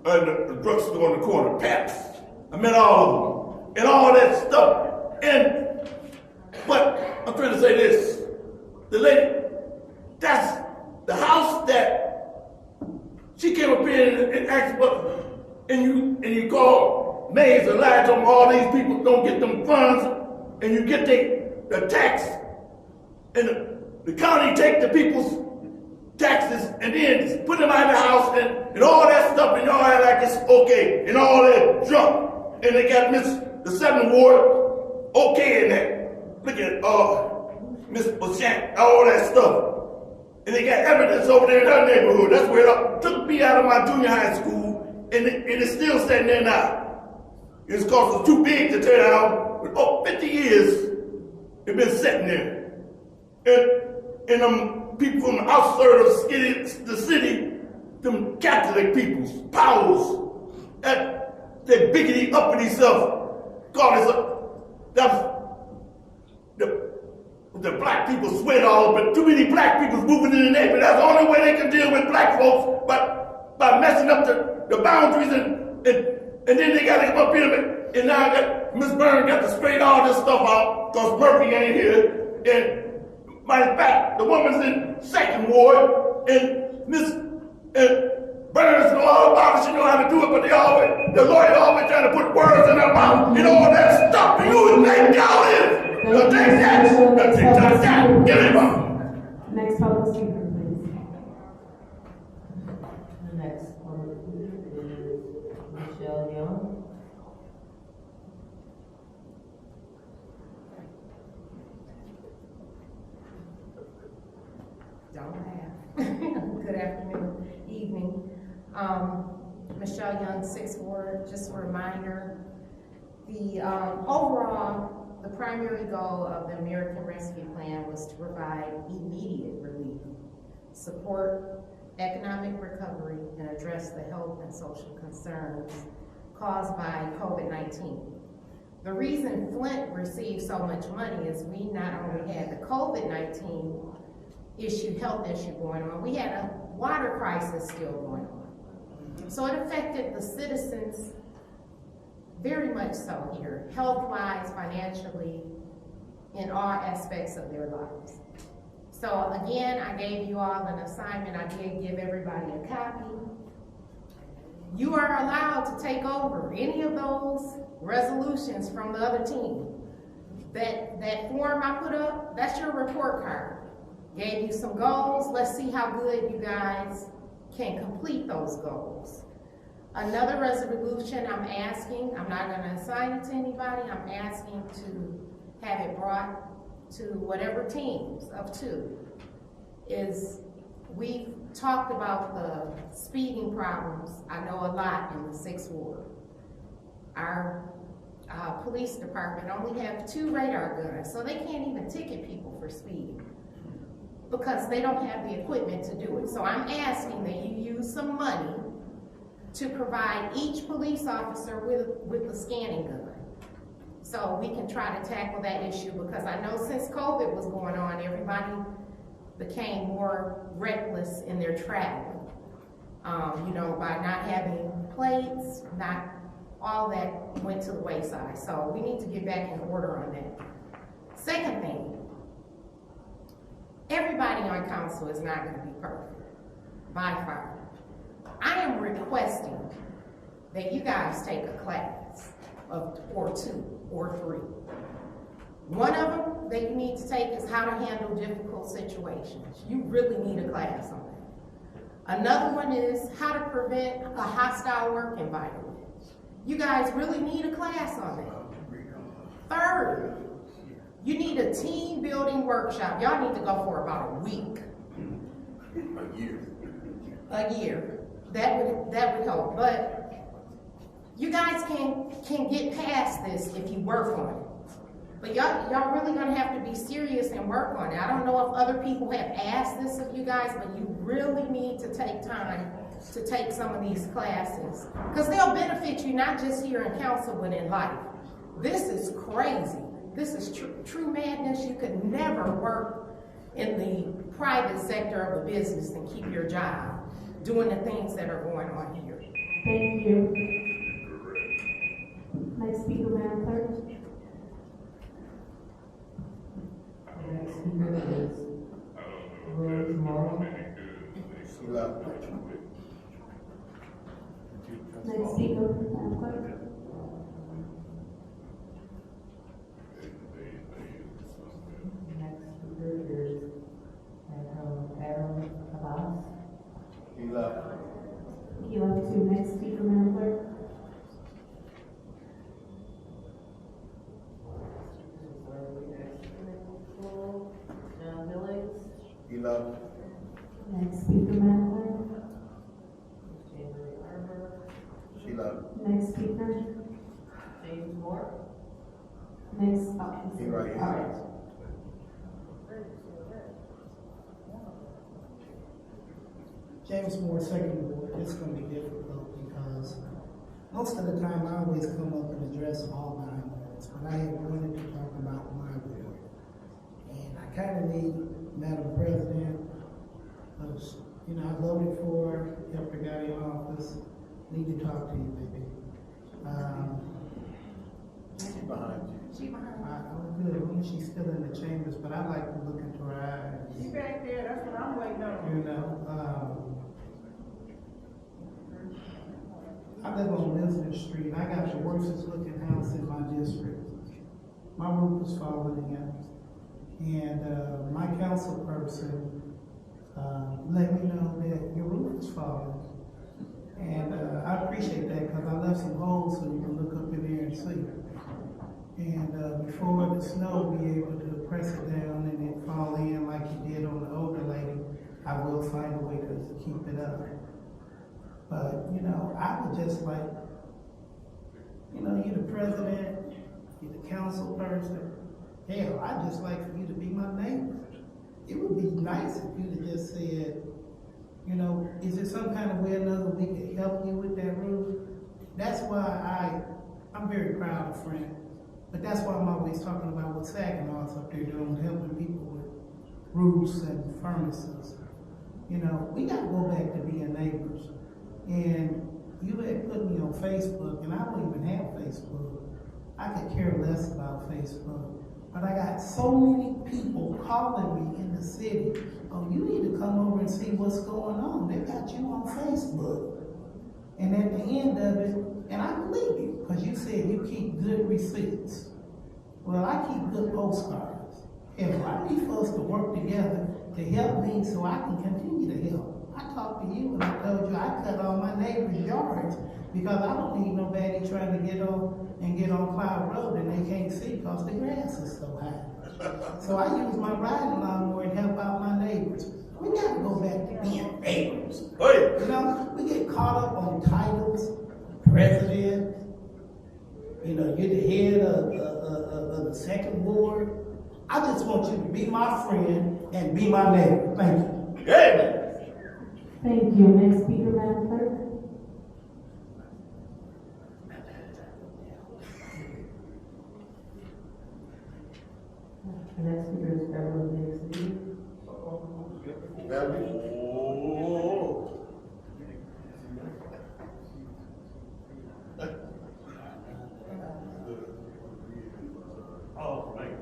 the drugstore on the corner, Pabst. I met all of them. And all that stuff. But I'm trying to say this. them funds and you get the tax, and the county take the people's taxes and then put them out of the house and all that stuff, and y'all act like it's okay, and all that junk. And they got the 7th Ward okay in that. Look at Miss Bouchant, all that stuff. And they got evidence over there in her neighborhood. That's where it took me out of my junior high school, and it's still sitting there now. It's because it's too big to tear down. But 50 years, it's been sitting there. And people from the outskirts of the city, them Catholic peoples, powers, that biggity, uppity stuff, the black people sweat all, but too many black people moving in the neighborhood. That's the only way they can deal with black folks, but by messing up the boundaries, and then they got to come up here, and now Miss Byrne got to straighten all this stuff out because Murphy ain't here. And matter of fact, the woman's in 2nd Ward, and Miss Byrne's know all about it. She know how to do it, but the lawyer always trying to put words in her mouth and all that stuff. And you would think y'all is. Take that. Get it on. Next public speaker, please. The next public speaker is Michelle Young. Don't laugh. Good afternoon, evening. Michelle Young, 6th Ward. Just a reminder, the overall, the primary goal of the American Rescue Plan was to provide immediate relief, support economic recovery, and address the health and social concerns caused by COVID-19. The reason Flint received so much money is we not only had the COVID-19 health issue going on, we had a water crisis still going on. So it affected the citizens very much so here, health-wise, financially, in all aspects of their lives. So again, I gave you all an assignment. I did give everybody a copy. You are allowed to take over any of those resolutions from the other team. That form I put up, that's your report card. Gave you some goals. Let's see how good you guys can complete those goals. Another resolution I'm asking, I'm not going to assign it to anybody, I'm asking to have it brought to whatever teams of 2, is we've talked about the speeding problems, I know a lot in the 6th Ward. Our police department only have 2 radar guns, so they can't even ticket people for speeding because they don't have the equipment to do it. So I'm asking that you use some money to provide each police officer with a scanning gun. So we can try to tackle that issue, because I know since COVID was going on, everybody became more reckless in their traveling. By not having plates, not all that went to the wayside. So we need to get back in order on that. Second thing, everybody on council is not going to be perfect, by far. I am requesting that you guys take a class or 2 or 3. One of them that you need to take is how to handle difficult situations. You really need a class on that. Another one is how to prevent a hostile work environment. You guys really need a class on that. Third, you need a team building workshop. Y'all need to go for about a week. A year. That would help. But you guys can get past this if you work on it. But y'all really gonna have to be serious and work on it. I don't know if other people have asked this of you guys, but you really need to take time to take some of these classes, because they'll benefit you not just here in council, but in life. This is crazy. This is true madness. You could never work in the private sector of a business and keep your job doing the things that are going on here. Thank you. Next speaker, Madam Clerk. Next speaker is Rose Morrow. Next speaker, Madam Clerk. Sheila. Next speaker, Madam Clerk. Sheila. Next speaker. James Moore. Next, He right here. all right. James Moore, second ward, it's gonna be difficult because most of the time I always come up and address all 9 wards, but I had wanted to talk about my ward. And I kinda need Madam President, you know, I voted for her after I got in office, need to talk to you, baby. She behind you. She behind me. I'm good, when she's still in the chambers, but I like to look into her eyes. She back there, that's what I'm waiting on. You know, I live on Lisbon Street. I got the worstest looking house in my district. My roof is falling in. And my council person let me know that your roof is falling. And I appreciate that because I left some holes so you can look up in there and see. And before the snow be able to press it down and it fall in like you did on the older lady, I will find a way to keep it up. But, you know, I would just like, you know, you're the president, you're the council person. Hell, I'd just like for you to be my neighbor. It would be nice if you'd have just said, you know, is there some kind of way or another we could help you with that roof? That's why I'm very proud of Flint. But that's why I'm always talking about what Saginaw's up there doing, helping people with roofs and furnaces. You know, we gotta go back to being neighbors. And you had put me on Facebook, and I don't even have Facebook. I could care less about Facebook. But I got so many people calling me in the city, oh, you need to come over and see what's going on. They got you on Facebook. And at the end of it, and I believe you, because you said you keep good receipts. Well, I keep good postcards. Hell, I need for us to work together to help me so I can continue to help. I talked to you and I told you I cut all my neighbors' yards because I don't need nobody trying to get on Cloud Road and they can't see because the grass is so high. So I use my riding lawnmower and help out my neighbors. We gotta go back to being neighbors. Hey. You know, we get caught up on titles, president, you know, you're the head of the second ward. I just want you to be my friend and be my neighbor. Thank you. Yeah. Thank you. Next speaker, Madam Clerk. The next speaker is Beverly Biggs. Beverly? Oh. Oh, right.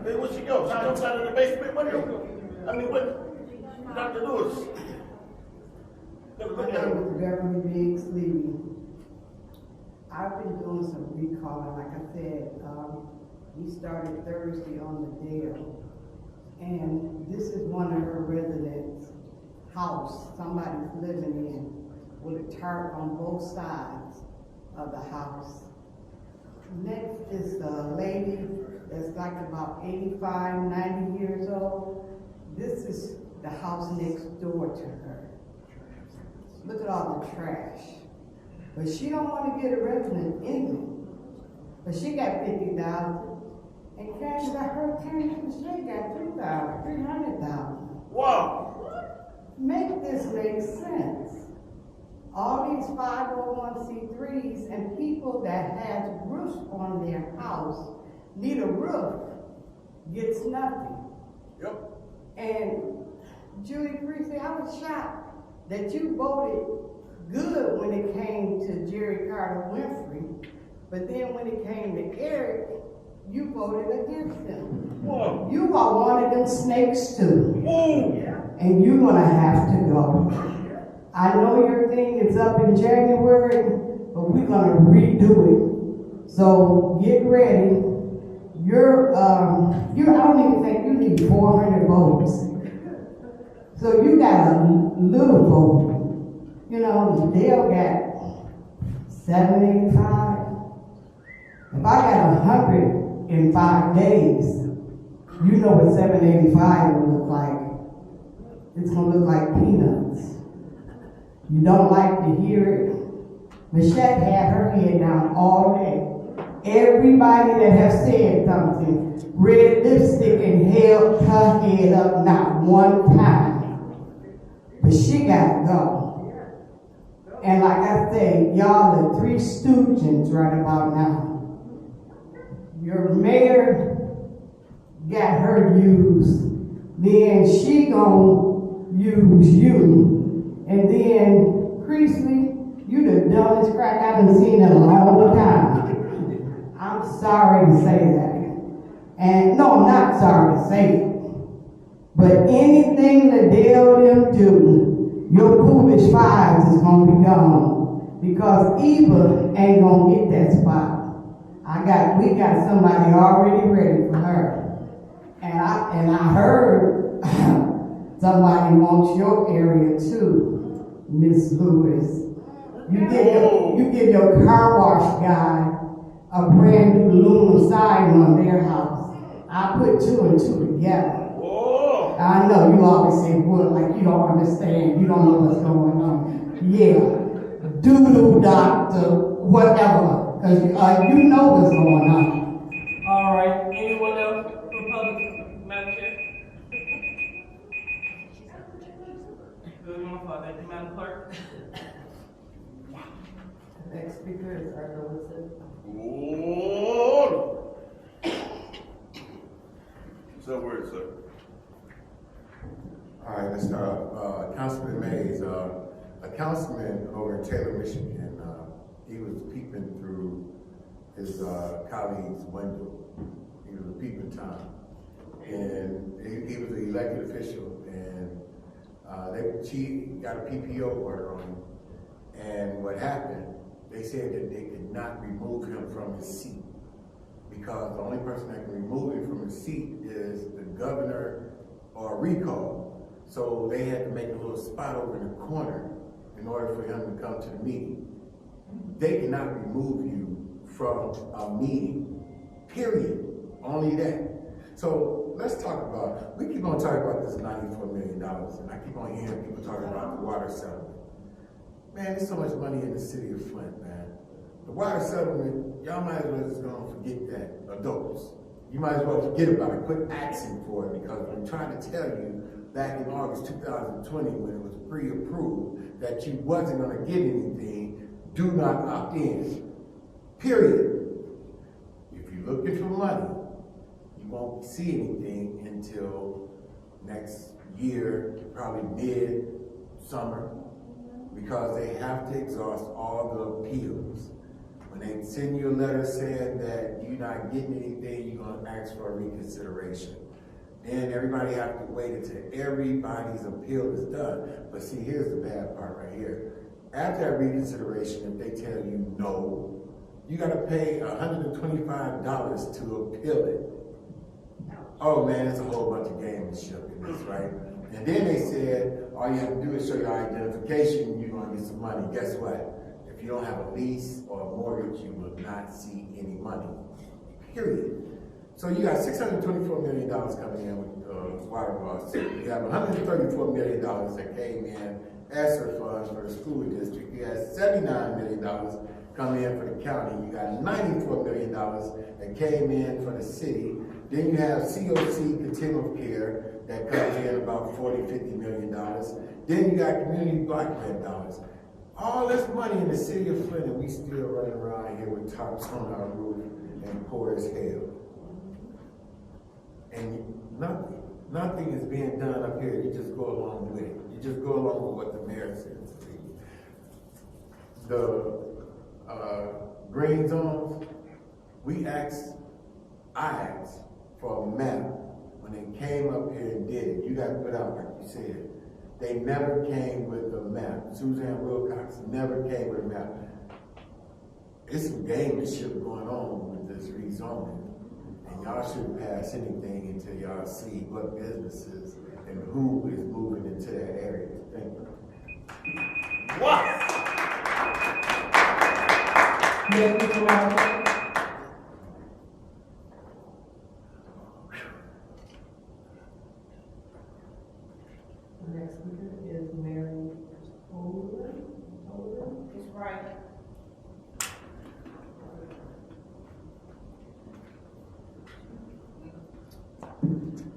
Hey, where she go? She comes out of the basement window. I mean, what Dr. Lewis? My name is Beverly Biggs Levy. I've been doing some recalling, like I said, we started Thursday on the Dale. And this is one of her residents' house, somebody's living in, with a tarp on both sides of the house. Next is a lady that's like about 85, 90 years old. This is the house next door to her. Look at all the trash. But she don't want to get a resident in it. But she got 50,000. And Cash got her turn and she got 300,000. Wow. Make this make sense. All these 501c3s and people that has roofs on their house need a roof, gets nothing. Yep. And Julie Priestley, I was shocked that you voted good when it came to Jerry Carter Winfrey, but then when it came to Eric, you voted against him. Whoa. You are one of them snakes too. Whoa. And you're gonna have to go. I know your thing is up in January, but we're gonna redo it. So get ready. I don't even think you need 400 votes. So you got a little vote. You know, Dale got 785. If I got 100 in 5 days, You know what 785 will look like. It's gonna look like peanuts. You don't like to hear it. Michelle had her head down all day. Everybody that have said something, red lipstick and held her head up not one time. But she gotta go. And like I said, y'all are three stooges right about now. Your mayor got her used, then she gonna use you, and then Priestley, you the dumbest crack I done seen in a long time. I'm sorry to say that. And no, I'm not sorry to say it. But anything the Dale them do, your foolish fives is gonna be gone. Because Eva ain't gonna get that spot. We got somebody already ready for her. And I heard somebody wants your area too, Miss Lewis. You give your car wash guy a brand new aluminum siding on their house. I put two and two together. Whoa. I know you always say wood like you don't understand. You don't know what's going on. Yeah, doo-doo doctor, whatever, because you know what's going on. All right, anyone else for public, Madam Chair? Good enough, thank you, Madam Clerk. Next speaker is Arthur Woodson. Whoa. So word, sir. All right, let's start off. Councilman Mays, a councilman over in Taylor, Michigan, he was peeping through his colleague's window. He was peeping Tom. And he was an elected official, and she got a PPO order on him. And what happened, they said that they could not remove him from his seat because the only person that can remove him from his seat is the governor or recall. So they had to make a little spot over in the corner in order for him to come to the meeting. They cannot remove you from a meeting, period. Only that. So let's talk about, we keep on talking about this $94 million, and I keep on hearing people talking about the water settlement. Man, there's so much money in the city of Flint, man. The water settlement, y'all might as well just go and forget that, adults. You might as well forget about it, quit asking for it, because I'm trying to tell you back in August 2020 when it was pre-approved that you wasn't gonna get anything, do not opt in, period. If you're looking for money, you won't see anything until next year, probably mid-summer, because they have to exhaust all the appeals. When they send you a letter saying that you're not getting anything, you're gonna ask for a reconsideration. Then everybody have to wait until everybody's appeal is done. But see, here's the bad part right here. After that reconsideration, if they tell you no, you gotta pay $125 to appeal it. Oh man, it's a whole bunch of gamesmanship in this, right? And then they said, all you have to do is show your identification and you're gonna get some money. Guess what? If you don't have a lease or a mortgage, you will not see any money, period. So you got $624 million coming in with water costs. You have $134 million that came in ESSER funds for the school district. You had $79 million come in for the county. You got $94 million that came in for the city. Then you have COC Continuum of Care that comes in about $40–50 million. Then you got community block grant dollars. All this money in the city of Flint, and we still running around here with tops on our roof and poor as hell. And nothing is being done up here. You just go along with it. You just go along with what the mayor says. The green zones, I asked for a map when they came up here and did it. You got to put out, like you said. They never came with a map. Suzanne Wilcox never came with a map. It's some gamesmanship going on with this rezoning. And y'all shouldn't pass anything until y'all see what businesses and who is moving into that area. Thank you. What? Yes, Mr. Malcolm.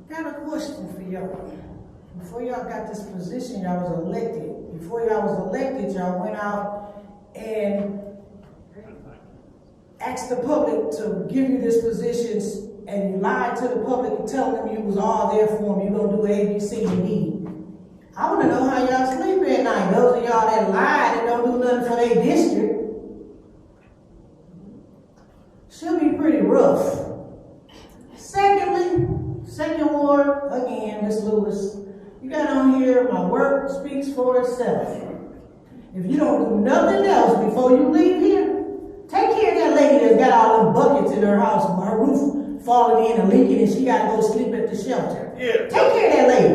Got a question for y'all. Before y'all got this position, y'all was elected. Before y'all was elected, y'all went out and asked the public to give you this position, and you lied to the public and telling them you was all there for them. You gonna do A, B, C, and D. I wanna know how y'all sleep at night. Those of y'all that lied and don't do nothing for their district. Should be pretty rough. Secondly, second ward, again, Miss Lewis, you got on here, my work speaks for itself. If you don't do nothing else before you leave here, take care of that lady that's got all them buckets in her house, her roof falling in and leaking, and she gotta go sleep at the shelter. Yeah. Take care of that lady.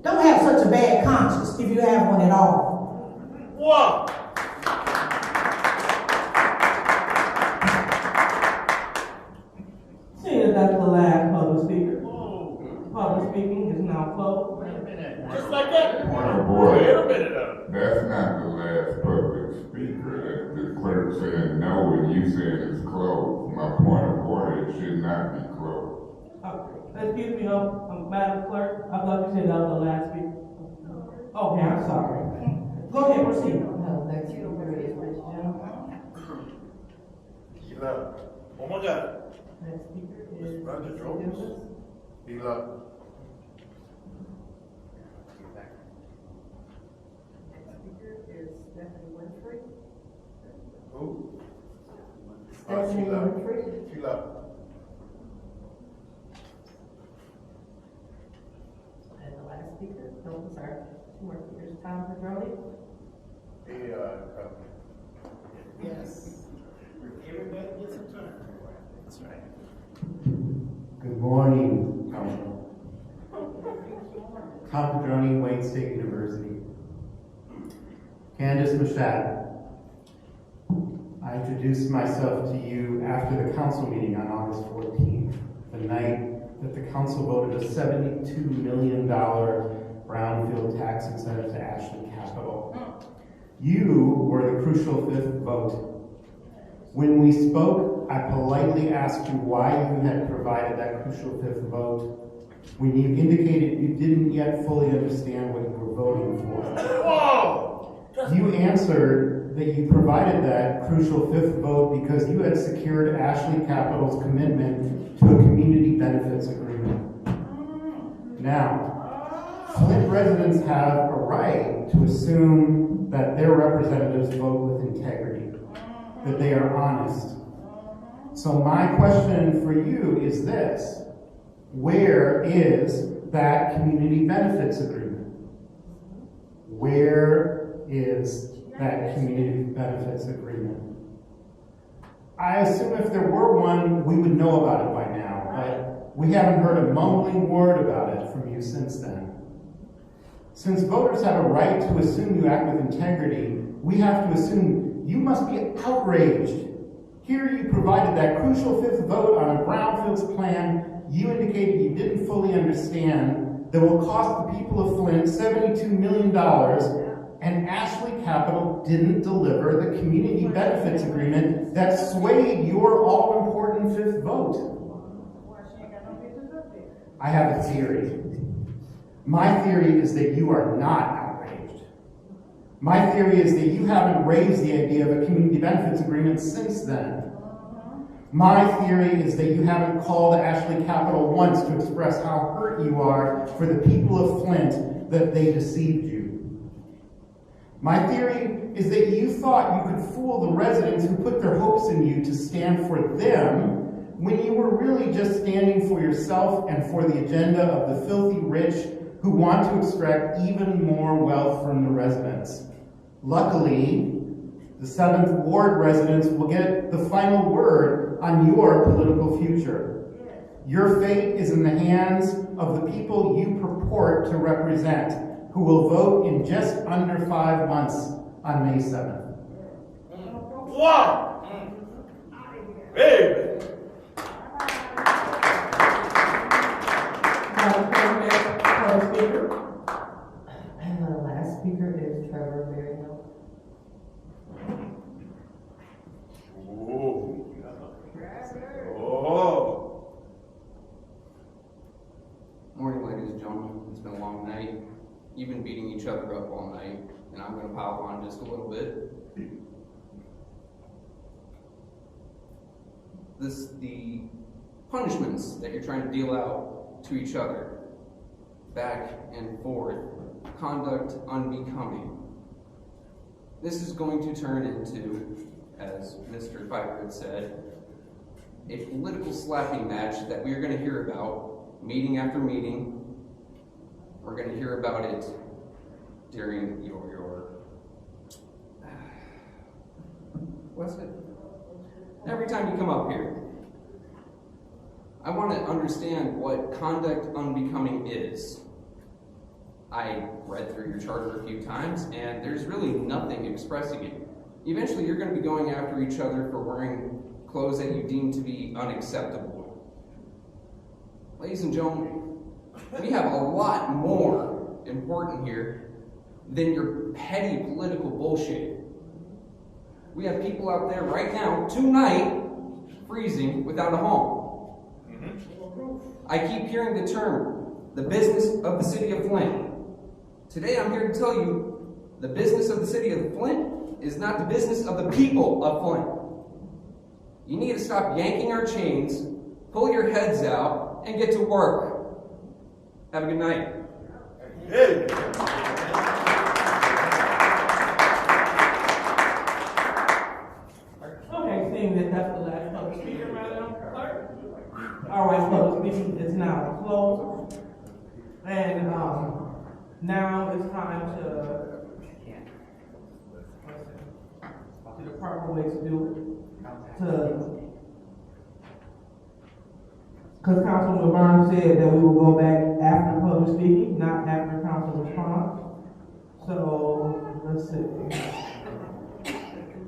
Don't have such a bad conscience if you have one at all. Wow. Seeing as that's the last public speaker, public speaking is now closed. Just like that? Boy, Wait a minute. that's not the last public speaker. The clerk said no and you said it's closed. My point of order, it should not be closed. Excuse me, Madam Clerk, I thought you said that was the last speaker. Okay, I'm sorry. Go ahead, proceed. No, next speaker is Rich Jones. He left. Oh my God. Next speaker is Roger Mr. Jones. Douglas. He left. Next speaker is Stephanie Winfrey. Who? Stephanie She left. Winfrey. She left. And the last speaker, no, I'm sorry, two more speakers, Tom Pedroni. He, Yes. Everybody gets a turn. That's right. Good morning, Council. Tom Pedroni, Wayne State University. Candace Machat. I introduced myself to you after the council meeting on August 14th, the night that the council voted a $72 million brownfield tax incentive to Ashley Capital. You were the crucial fifth vote. When we spoke, I politely asked you why you had provided that crucial fifth vote when you indicated you didn't yet fully understand what you were voting for. Whoa! You answered that you provided that crucial fifth vote because you had secured Ashley Capital's commitment to a community benefits agreement. Now, Flint residents have a right to assume that their representatives vote with integrity, that they are honest. So my question for you is this: where is that community benefits agreement? Where is that community benefits agreement? I assume if there were one, we would know about it by now, but we haven't heard a mumbling word about it from you since then. Since voters have a right to assume you act with integrity, we have to assume you must be outraged. Here you provided that crucial fifth vote on a brownfields plan you indicated you didn't fully understand that will cost the people of Flint $72 million, and Ashley Capital didn't deliver the community benefits agreement that swayed your all-important fifth vote. I have a theory. My theory is that you are not outraged. My theory is that you haven't raised the idea of a community benefits agreement since then. My theory is that you haven't called Ashley Capital once to express how hurt you are for the people of Flint that they deceived you. My theory is that you thought you could fool the residents who put their hopes in you to stand for them when you were really just standing for yourself and for the agenda of the filthy rich who want to extract even more wealth from the residents. Luckily, the 7th Ward residents will get the final word on your political future. Your fate is in the hands of the people you purport to represent, who will vote in just under 5 months on May 7th. Wow! Hey! And the last speaker is Trevor Berryhill. Oh. other up all night, and I'm gonna pile on just a little bit. The punishments that you're trying to deal out to each other, back and forth, conduct unbecoming. This is going to turn into, as Mr. Piper had said, a political slapping match that we are going to hear about meeting after meeting. We're going to hear about it during your what's it? Every time you come up here. I want to understand what conduct unbecoming is. I read through your charter a few times, and there's really nothing expressing it. Eventually, you're going to be going after each other for wearing clothes that you deem to be unacceptable. Ladies and gentlemen, we have a lot more important here than your petty political bullshit. We have people out there right now, tonight, freezing without a home. I keep hearing the term, the business of the city of Flint. Today I'm here to tell you, the business of the city of Flint is not the business of the people of Flint. You need to stop yanking our chains, pull your heads out, and get to work. Have a good night. Okay, seeing that that's the last public speaker, Madam Clerk. All right, public speaking is now closed. And now it's time to the proper way to do it. Because Councilman Barnes said that we will go back after public speaking, not after council response. So, let's see.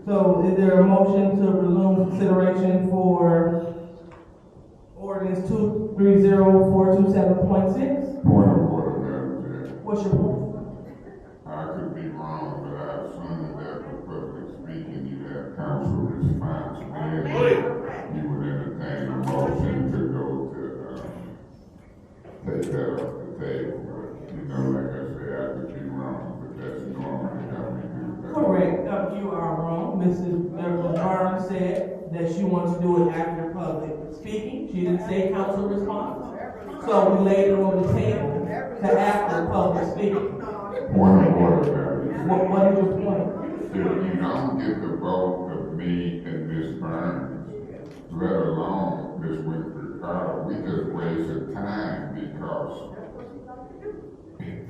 So, is there a motion to resume consideration for ordinance 230-427.6? Point of order, Madam Chair. What's your point? I could be wrong, but I assume that for public speaking, you have council response. Then you would entertain a motion to go to take that off the table. But, you know, like I say, I could be wrong, but that's normally how we do that. Correct. You are wrong. Mrs. Barnes said that she wants to do it after public speaking. She didn't say council response. So we laid it on the table to after public speaking. Point of order, Madam. What is your point? If you don't get the vote of me and Ms. Burns, let alone Ms. Winfrey Carter, we just wasted time because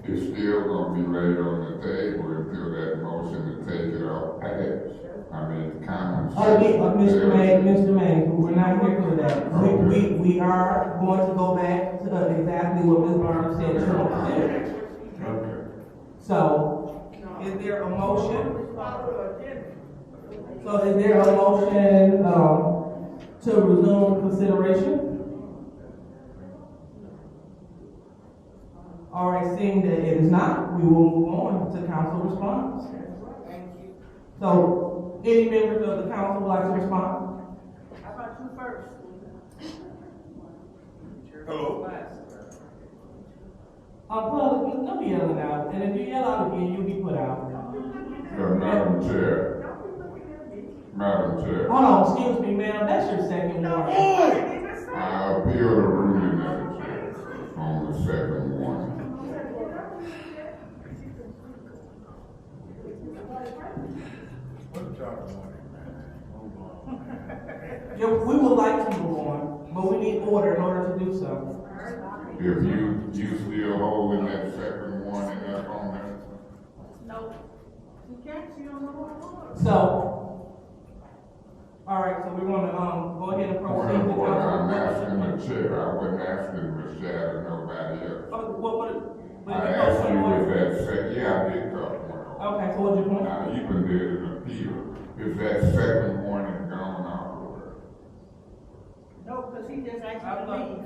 it's still going to be laid on the table until that motion to take it off passed. I mean, common sense. Mr. May, we're not here for that. Okay. We are going to go back to exactly what Ms. Barnes said she wants to do. Okay. So, is there a motion? So, is there a motion to resume consideration? All right, seeing that it is not, we will move on to council response. Thank you. So, any members of the council would like to respond? How about you first? Hello? Public, don't be yelling out, and if you yell out again, you'll be put out. Madam Chair. Madam Chair. Hold on, excuse me, ma'am, that's your second warning. I appeal the ruling, Madam Chair, on the second warning. Yeah, we would like to move on, but we need order in order to do so. If you still holding that second warning up on there? No. You can't, you don't know what it was. So, all right, so we're gonna go ahead and Point proceed of to order, I'm council. asking the chair, I wasn't asking Michelle or nobody else. But I you asked you know, if that yeah, I did talk one. Okay, so what's your point? I even did an appeal. Is that second warning gone off of her? No, because he just asked you to leave.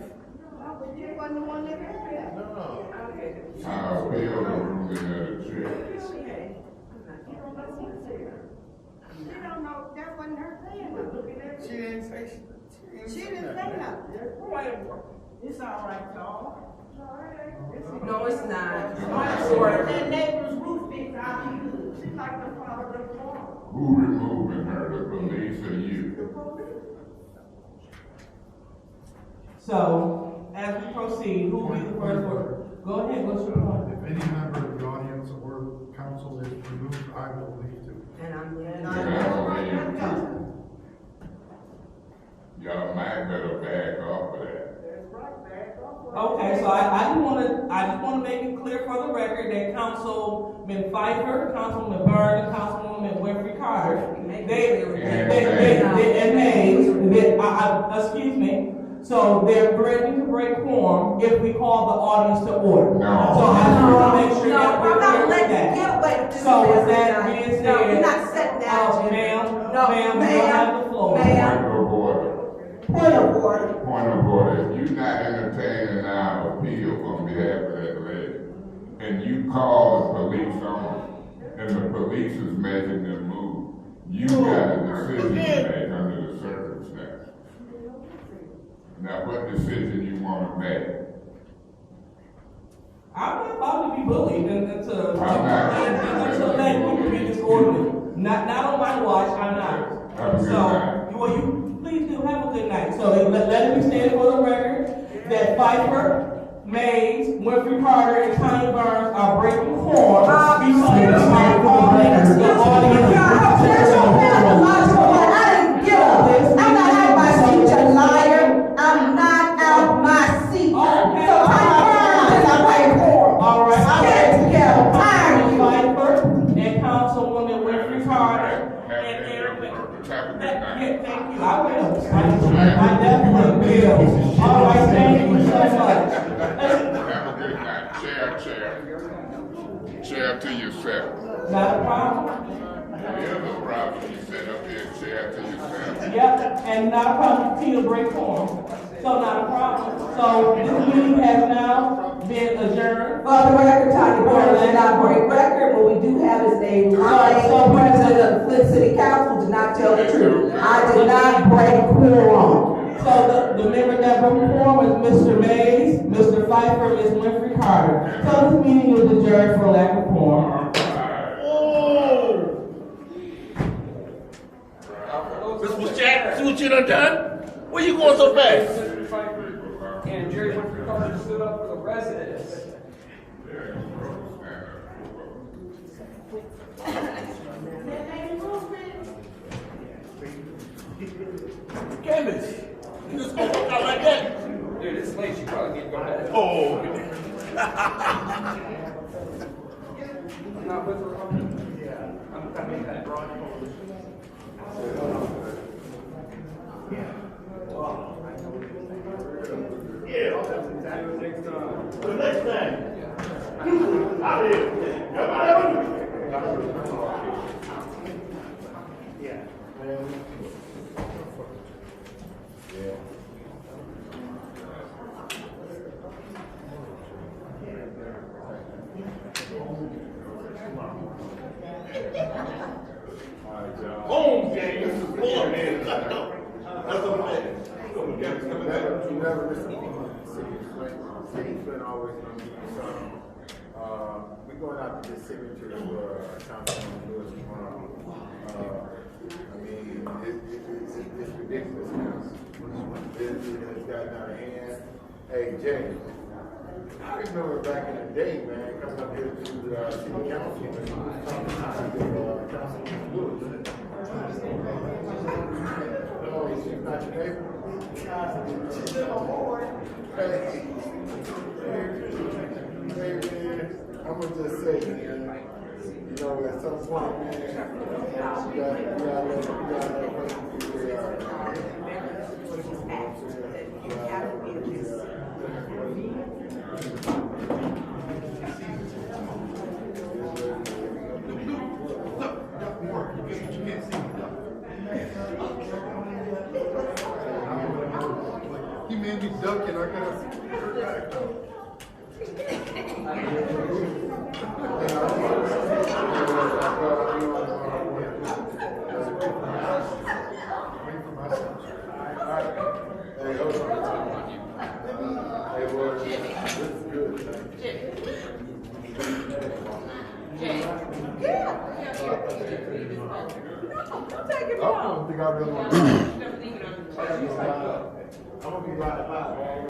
No, but you wasn't the one that had that. No. Okay. I appeal the ruling of the chair. She don't know, that wasn't her thing. She didn't say She didn't say nothing. It's all right, y'all. No, it's not. That neighbor's speaks, I'll be good. She's like the father of the farm. Who removing her, the police or you? The police. So, as we proceed, who will be the first word? Go ahead, what's your point? If any member of the audience or council is removed, I will leave too. And I'm Y'all might better back off of that. Okay, so I just wanna make it clear for the record that Councilman Pfeiffer, Councilman Byrne, and Councilwoman Winfrey Carter, excuse me, so they're threatening to break quorum if we call the audience to order. No. So I just wanna make sure that I'm we're not clear with letting that. you get away with this. So with that being said. No, you're not setting that. Ma'am, No, ma'am, you don't have the floor. Ma'am. Point of order. Point of order. Point of order. If you're not entertaining our appeal on behalf of that lady, and you call the police on them, and the police is making them move, you got a decision to make under the circumstance. Now, what decision you want to make? I'm not about to be bullied and to let people be disorderly. Not on my watch, I'm not. Have a good night. Well, you please do have a good night. So let it be stated for the record that Pfeiffer, Mays, Winfrey Carter, and Tanya Burns are breaking quorum because they are calling the audience. I'm not out my seat, you liar. I'm not out my seat. So all right. Pfeiffer and Councilwoman Winfrey Carter. Thank you. I will. I definitely will. All right. Thank you so much. Have a good night. Chair to yourself. Not a problem. The other problem, you sit up here, chair to yourself. Yep, and not a problem. Continue to break form. So not a problem. So this meeting has now been adjourned. For the record, Tanya Burns did not break record. What we do have is a lying president of the Flint City Council did not tell the truth. I did not break quorum. So the member that broke quorum was Mr. Mays, Mr. Pfeiffer, Ms. Winfrey Carter. So this meeting is adjourned for lack of quorum. Mr. Jack, see what you done done? Where you going so fast? And Jerry Winfrey Carter stood up for the residents. Candace, you just gonna walk out like that? Dude, it's late. You probably need to go home. Oh. You're not with her? Yeah. I'm making that drawing. Yeah, I'll have to tackle it next time. The next time. Out of here. Yeah. Home game. This is boring, man. That's what I'm saying. You never miss a meeting. City Flint always gonna be some. We're going out to get signatures for Councilman Lewis tomorrow. I mean, it's ridiculous now. It's gotten out of hand. Hey, Jay, I remember back in the day, man, coming up here to the city council, and we was talking to Councilman Lewis. Oh, she's not your neighbor? She's in my board. Hey, man, I'm gonna just say, man, you know, at some point, man, you gotta let people figure out. He made me duck and I gotta. Hey, hold on. Hey, boy, this is good. Jay. Don't take it I wrong. don't think I really want to. I'm gonna be right about it.